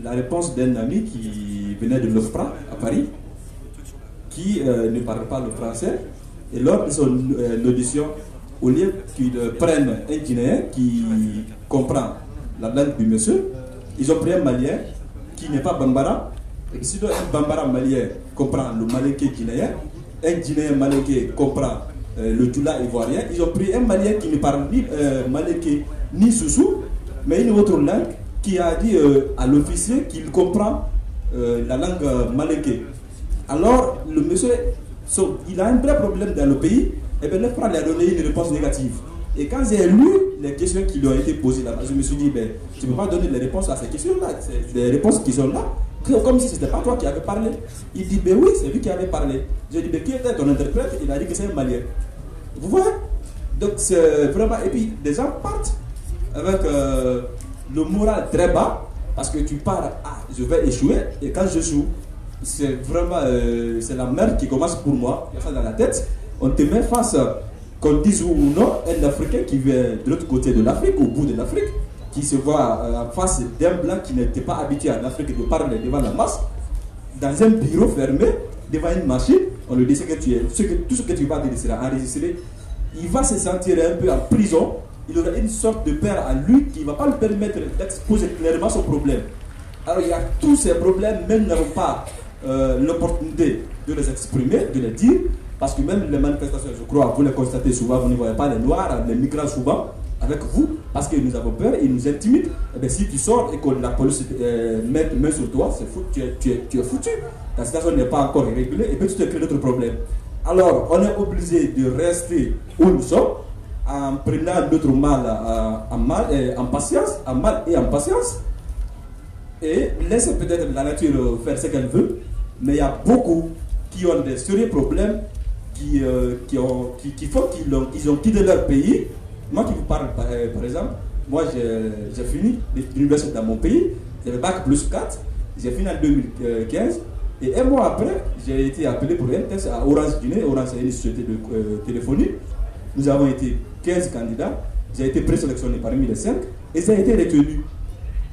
Speaker 19: la réponse d'un ami qui venait de l'OFPRA à Paris, qui ne parle pas le français, et lors de son audition, au lieu qu'ils prennent un Guinéen qui comprend la langue du monsieur, ils ont pris un Malien qui n'est pas Bambara. Et si un Bambara malien comprend le Malinké guinéen, un Guinéen malinké comprend le Djoula ivoirien, ils ont pris un Malien qui ne parle ni Malinké ni Soussou, mais une autre langue, qui a dit à l'officier qu'il comprend la langue malinké. Alors, le monsieur, il a un vrai problème dans le pays, et bien l'OFPRA lui a donné une réponse négative. Et quand j'ai lu les questions qui lui ont été posées là-bas, je me suis dit, ben, tu ne peux pas donner les réponses à ces questions-là, c'est des réponses qui sont là, comme si ce n'était pas toi qui avais parlé. Il dit, ben oui, c'est lui qui avait parlé. J'ai dit, ben qui était ton interprète? Il a dit que c'est un Malien. Vous voyez? Donc c'est vraiment... Et puis, des gens partent avec le moral très bas, parce que tu pars, je vais échouer, et quand j'échoue, c'est vraiment c'est la merde qui commence pour moi, il y a ça dans la tête. On te met face, qu'on dise ou non, un Africain qui vient de l'autre côté de l'Afrique, au bout de l'Afrique, qui se voit en face d'un blanc qui n'était pas habitué en Afrique de parler devant la masse, dans un bureau fermé, devant une machine, on lui dit que tout ce que tu vas dire sera enregistré. Il va se sentir un peu en prison, il aura une sorte de père à lui qui ne va pas lui permettre d'exposer clairement son problème. Alors il y a tous ces problèmes, même n'avons pas l'opportunité de les exprimer, de les dire, parce que même les manifestations, je crois, vous les constatez souvent, vous ne voyez pas les Noirs, les migrants souvent, avec vous, parce que nous avons peur, ils nous intimident. Et bien, si tu sors et que la police met main sur toi, c'est fou, tu es foutu. La situation n'est pas encore régulée et puis tu te crées d'autres problèmes. Alors, on est obligé de rester où nous sommes, en prenant notre mal en patience, en mal et en patience, et laisser peut-être la nature faire ce qu'elle veut, mais il y a beaucoup qui ont des sérieux problèmes qui font qu'ils ont quitté leur pays. Moi qui vous parle par exemple, moi j'ai fini l'université dans mon pays, j'avais bac plus 4, j'ai fini en 2015, et un mois après, j'ai été appelé pour un test à Orange Guinée. Orange est une société de téléphonie. Nous avons été 15 candidats, j'ai été présélectionné parmi les 5, et j'ai été retenu.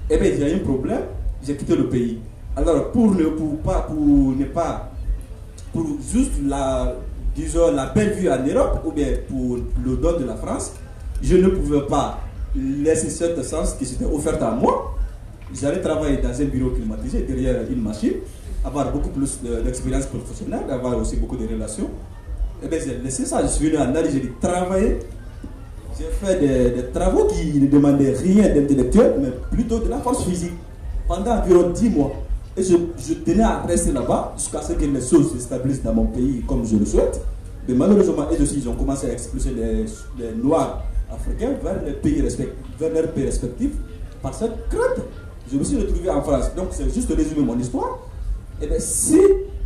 Speaker 19: Et bien, il y a eu un problème, j'ai quitté le pays. Alors, pour juste la belle vue en Europe, ou bien pour le don de la France, je ne pouvais pas laisser cette chance qui s'était offerte à moi J'allais travailler dans un bureau climatisé derrière une machine, avoir beaucoup plus d'expérience professionnelle, avoir aussi beaucoup de relations. Et bien j'ai laissé ça, je suis venu en Algérie travailler. J'ai fait des travaux qui ne demandaient rien d'intellectuel, mais plutôt de la force physique, pendant environ 10 mois. Et je tenais à rester là-bas jusqu'à ce que les choses se stabilisent dans mon pays comme je le souhaite. Mais malheureusement, eux aussi, ils ont commencé à expulser les Noirs africains vers leurs pays respectifs par cette crainte. Je me suis retrouvé en France. Donc, c'est juste résumer mon histoire. Et bien, si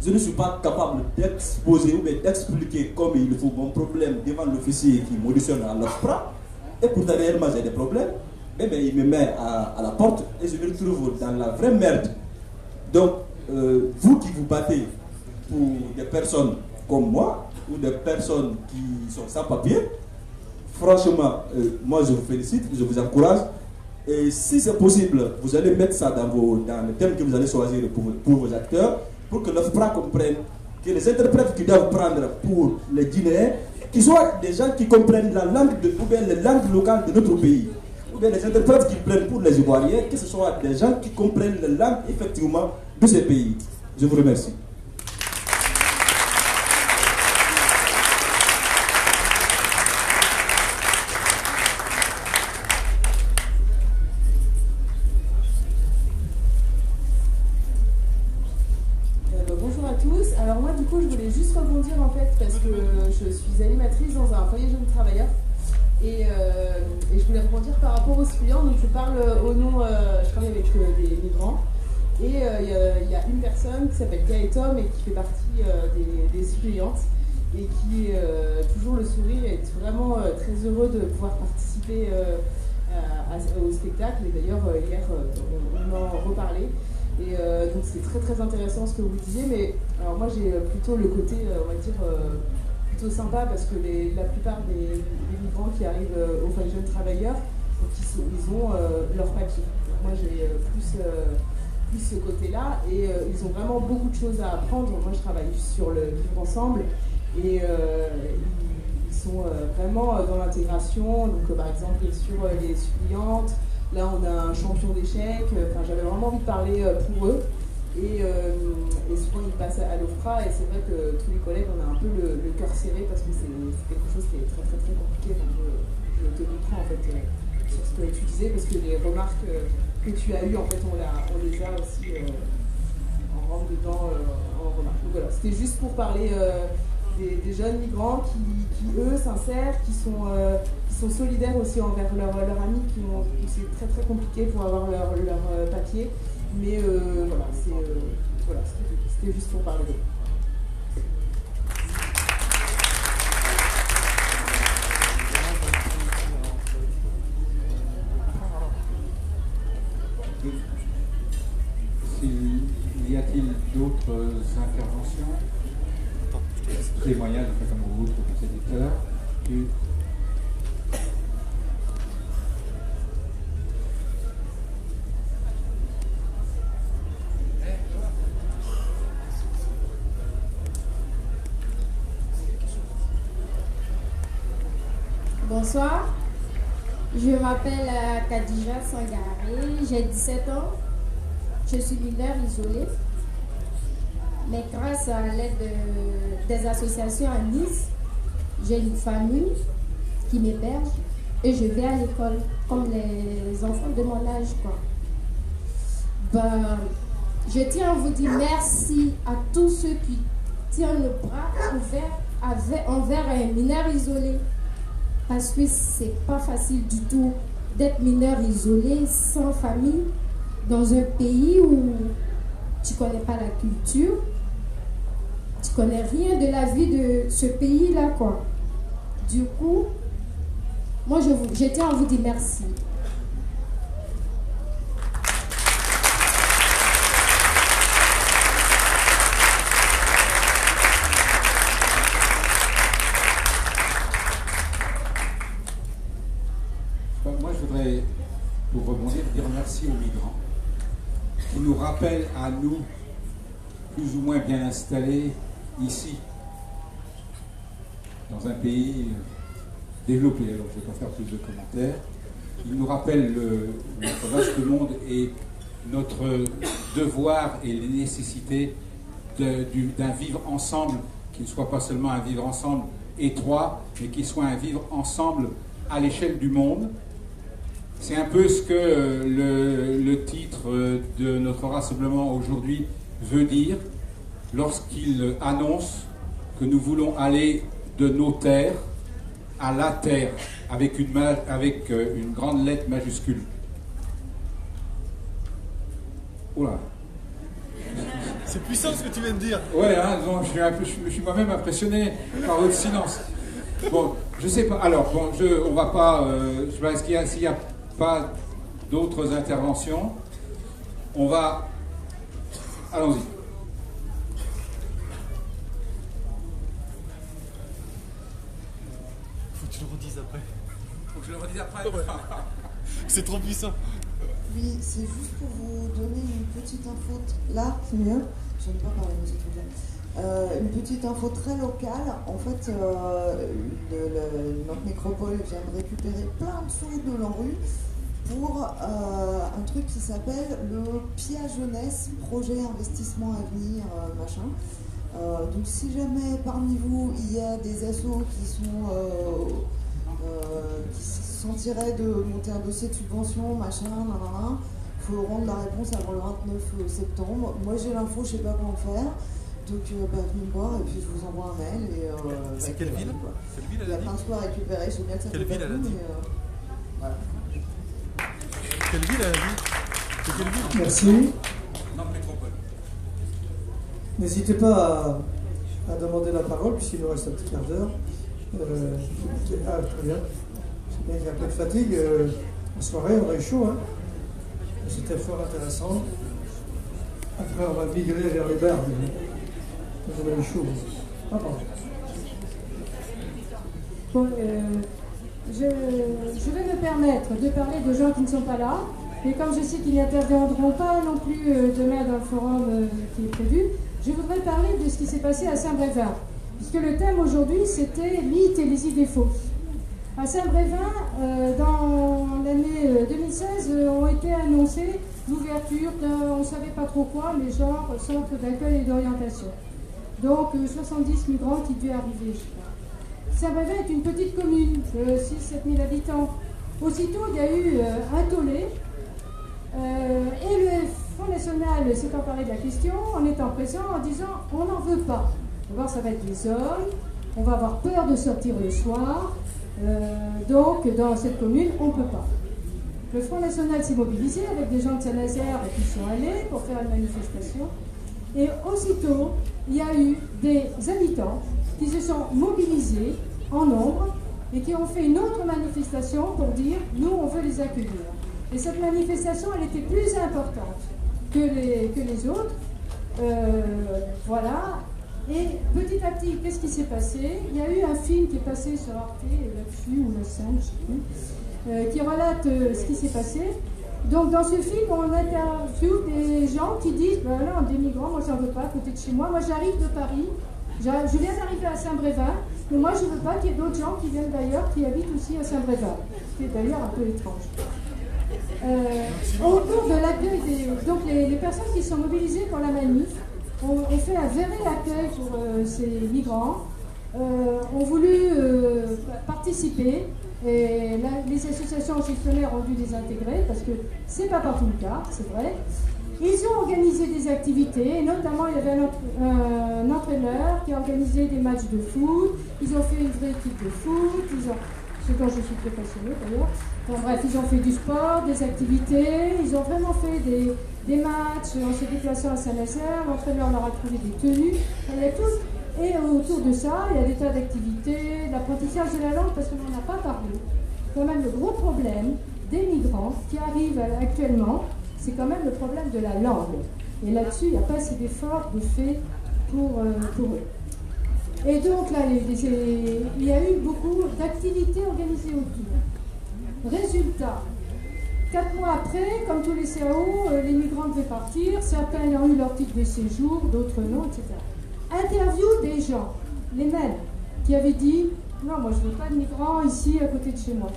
Speaker 19: je ne suis pas capable d'exposer ou d'expliquer comme il faut mon problème devant l'officier qui m'auditionne à l'OFPRA, et pourtant réellement j'ai des problèmes, eh bien, il me met à la porte et je me retrouve dans la vraie merde. Donc, vous qui vous battez pour des personnes comme moi, ou des personnes qui sont sans papier, franchement, moi je vous félicite, je vous encourage. Et si c'est possible, vous allez mettre ça dans le thème que vous allez choisir pour vos acteurs, pour que l'OFPRA comprenne que les interprètes qui doivent prendre pour les Guinéens, qu'ils soient des gens qui comprennent la langue ou bien les langues locales de notre pays. Ou bien les interprètes qui prennent pour les Ivoiriens, que ce soit des gens qui comprennent la langue effectivement de ces pays. Je vous remercie.
Speaker 8: Bonjour à tous. Alors moi du coup je voulais juste rebondir en fait parce que je suis animatrice dans un foyer jeunes travailleurs et je voulais rebondir par rapport aux suppléants. Donc je parle au nom, je travaille avec des migrants et il y a une personne qui s'appelle Gaëtom et qui fait partie des suppléantes et qui est toujours le sourire et est vraiment très heureux de pouvoir participer au spectacle. Et d'ailleurs hier on en reparlait. Et donc c'est très très intéressant ce que vous disiez, mais alors moi j'ai plutôt le côté, on va dire, plutôt sympa parce que la plupart des migrants qui arrivent au foyer jeunes travailleurs, donc ils ont leur papier. Donc moi j'ai plus ce côté-là et ils ont vraiment beaucoup de choses à apprendre. Moi je travaille sur le vivre ensemble et ils sont vraiment dans l'intégration. Donc par exemple sur les suppliantes. Là, on a un champion d'échecs. Enfin, j'avais vraiment envie de parler pour eux. Et souvent, ils passent à l'OFPRA. Et c'est vrai que tous les collègues, on a un peu le cœur serré parce que c'est quelque chose qui est très, très, très compliqué. Enfin, je te comprends, en fait, sur ce que tu disais, parce que les remarques que tu as eues, en fait, on les a aussi en rentre dedans en remarques. Donc voilà, c'était juste pour parler des jeunes migrants qui eux, sincères, qui sont solidaires aussi envers leurs amis qui c'est très très compliqué pour avoir leur papier, mais voilà, c'était juste pour parler d'eux.
Speaker 2: Y a-t-il d'autres interventions, témoignages, comme vous le disiez tout à l'heure?
Speaker 20: Bonsoir, je m'appelle Khadija Sangaré, j'ai 17 ans, je suis mineur isolé, mais grâce à l'aide des associations à Nice, j'ai une famille qui m'héberge et je vais à l'école comme les enfants de mon âge, quoi. Je tiens à vous dire merci à tous ceux qui tiennent le bras ouvert envers un mineur isolé. Parce que c'est pas facile du tout d'être mineur isolé, sans famille, dans un pays où tu connais pas la culture, tu connais rien de la vie de ce pays-là, quoi. Du coup, moi je tiens à vous dire merci.
Speaker 2: Moi, je voudrais, pour rebondir, dire merci aux migrants qui nous rappellent à nous, plus ou moins bien installés ici, dans un pays développé. Alors, je ne vais pas faire plus de commentaires. Ils nous rappellent notre vaste monde et notre devoir et les nécessités d'un vivre ensemble, qui ne soit pas seulement un vivre ensemble étroit, mais qui soit un vivre ensemble à l'échelle du monde. C'est un peu ce que le titre de notre rassemblement aujourd'hui veut dire lorsqu'il annonce que nous voulons aller de nos terres à la terre, avec une grande lettre majuscule. Oula.
Speaker 4: C'est puissant ce que tu viens de dire.
Speaker 2: Ouais, hein, donc, je suis moi-même impressionné par votre silence. Bon, je sais pas. Alors, bon, on va pas. Je sais pas, s'il n'y a pas d'autres interventions, on va. Allons-y.
Speaker 4: Faut que tu le redises après.
Speaker 2: Faut que je le redise après.
Speaker 4: C'est trop puissant.
Speaker 21: Oui, c'est juste pour vous donner une petite info. Là, c'est mieux. Je n'aime pas parler de musique. Une petite info très locale. En fait, notre nécropole vient de récupérer plein de sous de l'ANRU pour un truc qui s'appelle le PIA Jeunesse, Projet Investissement Avenir, machin. Donc si jamais parmi vous il y a des assos qui se sentiraient de monter un dossier de subvention, machin, il faut rendre la réponse avant le 29 septembre. Moi j'ai l'info, je sais pas comment faire. Donc venez me voir et puis je vous envoie un mail.
Speaker 4: C'est quelle ville?
Speaker 21: Il y a plein de sous à récupérer, je sais bien que ça fait pas tout, mais voilà.
Speaker 4: Quelle ville elle a dit? C'est quelle ville?
Speaker 22: Merci. N'hésitez pas à demander la parole, puisqu'il nous reste un petit quart d'heure. Très bien. C'est bien qu'il y a un peu de fatigue. En soirée, on est chaud. Hein. C'était fort intéressant. Après, on va migrer vers les bars. Vous avez chaud. Ah, pardon.
Speaker 16: Bon, je vais me permettre de parler de gens qui ne sont pas là, mais comme je sais qu'ils n'interviendront pas non plus demain dans le forum qui est prévu, je voudrais parler de ce qui s'est passé à Saint-Brévin, puisque le thème aujourd'hui c'était mythes et les idées fausses. À Saint-Brévin, dans l'année 2016, ont été annoncées l'ouverture d'un, on ne savait pas trop quoi, mais genre centre d'accueil et d'orientation. Donc 70 migrants qui devaient arriver, je crois. Saint-Brévin est une petite commune de 6-7 000 habitants. Aussitôt, il y a eu un tollé et le Front National s'est emparé de la question en étant présent, en disant on n'en veut pas. D'abord, ça va être des hommes, on va avoir peur de sortir le soir, donc dans cette commune, on ne peut pas. Le Front National s'est mobilisé avec des gens de Saint-Nazaire qui sont allés pour faire une manifestation. Et aussitôt, il y a eu des habitants qui se sont mobilisés en nombre et qui ont fait une autre manifestation pour dire « nous, on veut les accueillir ». Et cette manifestation, elle était plus importante que les autres. Voilà. Et petit à petit, qu'est-ce qui s'est passé? Il y a eu un film qui est passé sur Arte, là-dessus, ou la 5, je ne sais plus, qui relate ce qui s'est passé. Donc dans ce film, on interviewe des gens qui disent ben là, des migrants, moi j'en veux pas à côté de chez moi. Moi j'arrive de Paris, je viens d'arriver à Saint-Brévin, mais moi je ne veux pas qu'il y ait d'autres gens qui viennent d'ailleurs, qui habitent aussi à Saint-Brévin. C'est d'ailleurs un peu étrange. Autour de l'accueil donc les personnes qui sont mobilisées pour la manif ont fait un vrai accueil pour ces migrants, ont voulu participer. Et là, les associations gestionnaires ont dû les intégrer parce que c'est pas partout le cas, c'est vrai. Ils ont organisé des activités, et notamment il y avait un entraîneur qui a organisé des matchs de foot. Ils ont fait une vraie équipe de foot, ce dont je suis très passionnée d'ailleurs. Enfin, bref, ils ont fait du sport, des activités, ils ont vraiment fait des matchs en se déplaçant à Saint-Nazaire. L'entraîneur leur a trouvé des tenues. Il y a tout. Et autour de ça, il y a des tas d'activités, l'apprentissage de la langue, parce qu'on n'en a pas parlé. Quand même, le gros problème des migrants qui arrivent actuellement, c'est quand même le problème de la langue. Et là-dessus, il n'y a pas assez d'efforts de fait pour eux. Et donc là, il y a eu beaucoup d'activités organisées autour. Résultat, 4 mois après, comme tous les CAO, les migrants devaient partir, certains ayant eu leur titre de séjour, d'autres non, etc. Interview des gens, les mêmes, qui avaient dit « Non, moi je ne veux pas de migrants ici à côté de chez moi ».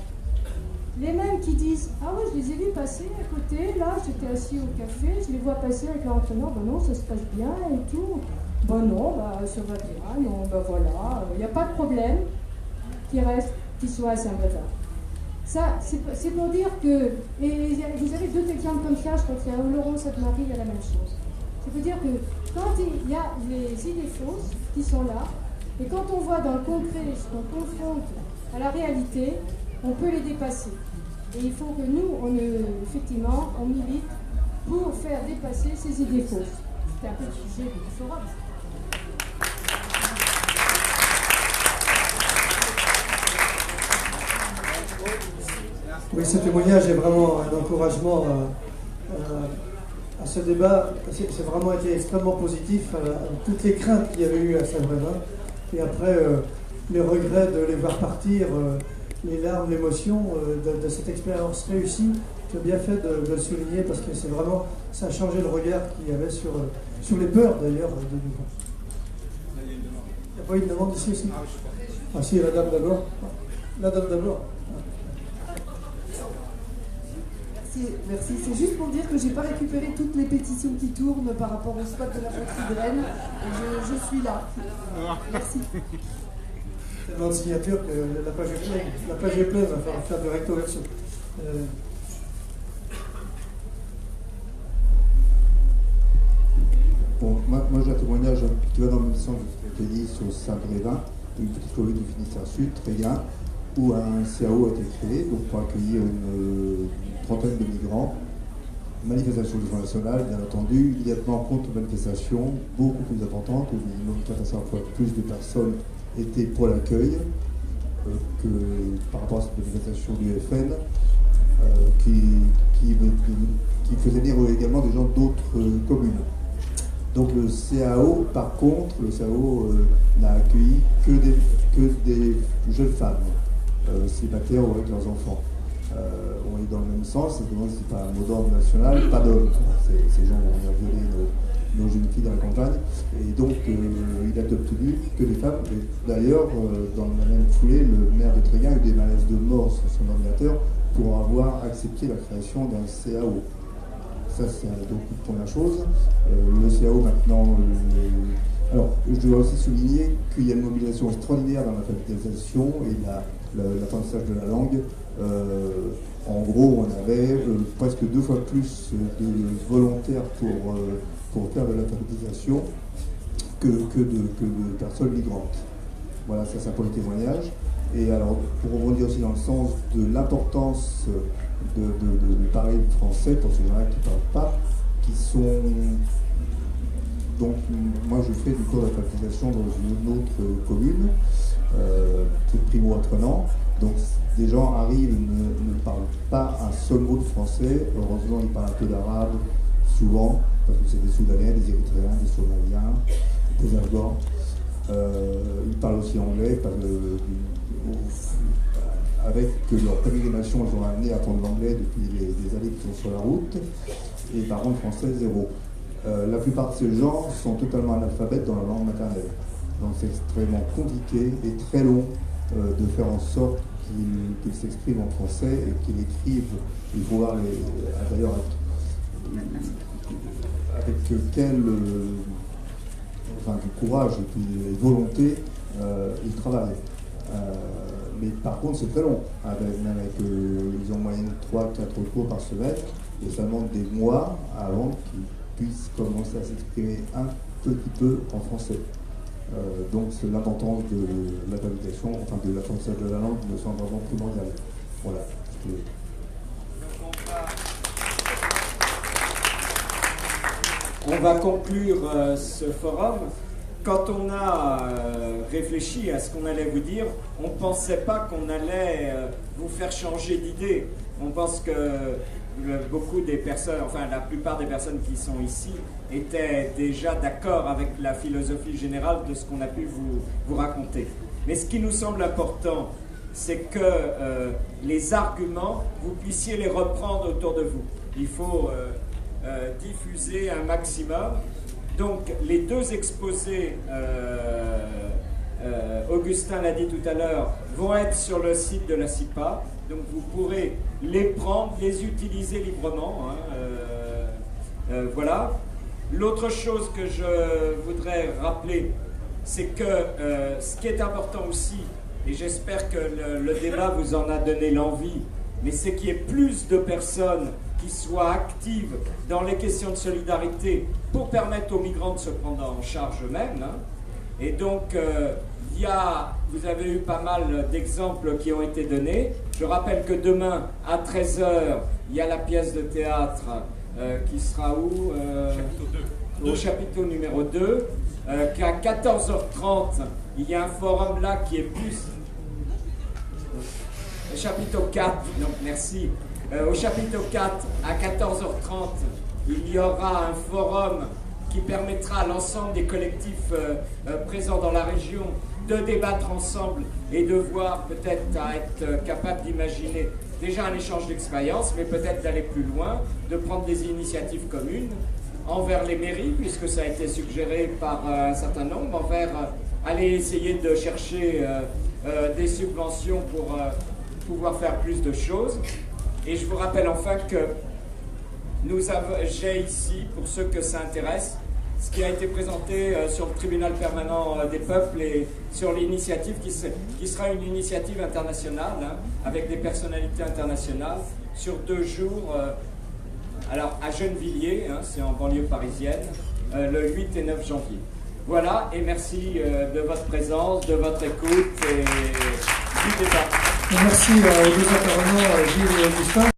Speaker 16: Les mêmes qui disent « Ah ouais, je les ai vus passer à côté, là, j'étais assis au café, je les vois passer avec leur entraîneur, ben non, ça se passe bien et tout. Ben non, ça va bien, non, ben voilà, il n'y a pas de problème qui reste, qui soit à Saint-Brévin. » Ça, c'est pour dire que, et vous avez d'autres exemples comme ça, je crois qu'il y a Laurent Sainte-Marie, il y a la même chose. Ça veut dire que quand il y a les idées fausses qui sont là, et quand on voit dans le concret ce qu'on confronte à la réalité, on peut les dépasser. Et il faut que nous, effectivement, on milite pour faire dépasser ces idées fausses. C'était un peu le sujet du forum.
Speaker 22: Oui, ce témoignage est vraiment un encouragement à ce débat. C'est vraiment été extrêmement positif, toutes les craintes qu'il y avait eu à Saint-Brévin. Et après, les regrets de les voir partir, les larmes, l'émotion de cette expérience réussie. Tu as bien fait de le souligner parce que c'est vraiment, ça a changé le regard qu'il y avait sur les peurs d'ailleurs de nous. Il n'y a pas eu une demande ici aussi? Ah si, la dame d'abord. La dame d'abord.
Speaker 21: Merci. C'est juste pour dire que j'ai pas récupéré toutes les pétitions qui tournent par rapport au spot de la poterie de Rennes. Et je suis là. Merci.
Speaker 22: Tellement de signatures que la page est pleine. La page est pleine, il va falloir faire du recto verso.
Speaker 3: Bon, moi j'ai un témoignage qui va dans le même sens que ce qui a été dit sur Saint-Brévin, une petite commune du Finistère Sud, très bien, où un CAO a été créé donc pour accueillir une trentaine de migrants. Manifestation du Front National, bien entendu, immédiatement contre manifestation beaucoup plus importante, où minimum 400 fois plus de personnes étaient pour l'accueil que par rapport à cette manifestation du FN, qui faisait venir également des gens d'autres communes. Donc le CAO, par contre, n'a accueilli que des jeunes femmes célibataires ou avec leurs enfants. On est dans le même sens, c'est que c'est pas un mot d'ordre national, pas d'hommes. Ces gens vont venir violer nos jeunes filles dans la campagne. Et donc il a obtenu que des femmes. Et d'ailleurs, dans la même foulée, le maire de Tréguin a eu des malaises de mort sur son ordinateur pour avoir accepté la création d'un CAO. Ça, c'est donc une première chose. Le CAO maintenant. Alors, je dois aussi souligner qu'il y a une mobilisation extraordinaire dans l'alphabétisation et l'apprentissage de la langue. En gros, on avait presque 2 fois plus de volontaires pour faire de l'alphabétisation que de personnes migrantes. Voilà, ça pour le témoignage. Et alors, pour rebondir aussi dans le sens de l'importance de parler français pour ces gens-là qui ne parlent pas, qui sont... Donc, moi, je fais du cours d'alphabétisation dans une autre commune, c'est primo-apprenant. Donc, des gens arrivent, ne parlent pas un seul mot de français. Heureusement, ils parlent un peu d'arabe, souvent, parce que c'est des Soudanais, des Érythréens, des Somaliens, des Afghans. Ils parlent aussi anglais, avec leur pérégrination, ils ont amené à apprendre l'anglais depuis les années qui sont sur la route, et par contre, français, zéro. La plupart de ces gens sont totalement analphabètes dans la langue maternelle. Donc c'est extrêmement compliqué et très long de faire en sorte qu'ils s'expriment en français et qu'ils écrivent. Il faut voir d'ailleurs avec quel du courage et puis volonté ils travaillent. Mais par contre c'est très long. Ils ont en moyenne 3-4 cours par semaine et ça demande des mois avant qu'ils puissent commencer à s'exprimer un petit peu en français. Donc c'est l'importance de l'alphabétisation, enfin de l'apprentissage de la langue me semble vraiment primordial. Voilà.
Speaker 5: On va conclure ce forum. Quand on a réfléchi à ce qu'on allait vous dire, on ne pensait pas qu'on allait vous faire changer d'idée. On pense que beaucoup des personnes, enfin la plupart des personnes qui sont ici étaient déjà d'accord avec la philosophie générale de ce qu'on a pu vous raconter. Mais ce qui nous semble important, c'est que les arguments, vous puissiez les reprendre autour de vous. Il faut diffuser un maximum. Donc les deux exposés Augustin l'a dit tout à l'heure, vont être sur le site de la CIPA. Donc vous pourrez les prendre, les utiliser librement. Voilà. L'autre chose que je voudrais rappeler, c'est que ce qui est important aussi, et j'espère que le débat vous en a donné l'envie, mais c'est qu'il y ait plus de personnes qui soient actives dans les questions de solidarité pour permettre aux migrants de se prendre en charge eux-mêmes. Et donc, vous avez eu pas mal d'exemples qui ont été donnés. Je rappelle que demain, à 13h, il y a la pièce de théâtre qui sera où au chapiteau numéro 2. Qu'à 14h30, il y a un forum là qui est plus... Le chapiteau 4, donc merci. Au chapiteau 4, à 14h30, il y aura un forum qui permettra à l'ensemble des collectifs présents dans la région de débattre ensemble et de voir peut-être à être capable d'imaginer déjà un échange d'expériences, mais peut-être d'aller plus loin, de prendre des initiatives communes envers les mairies, puisque ça a été suggéré par un certain nombre, envers aller essayer de chercher des subventions pour pouvoir faire plus de choses. Et je vous rappelle enfin que j'ai ici, pour ceux que ça intéresse, ce qui a été présenté sur le tribunal permanent des peuples et sur l'initiative qui sera une initiative internationale, avec des personnalités internationales, sur 2 jours, alors à Gennevilliers, c'est en banlieue parisienne, le 8 et 9 janvier. Voilà, et merci de votre présence, de votre écoute et du débat.
Speaker 22: Merci aux deux intervenants, Gilles et Augustin.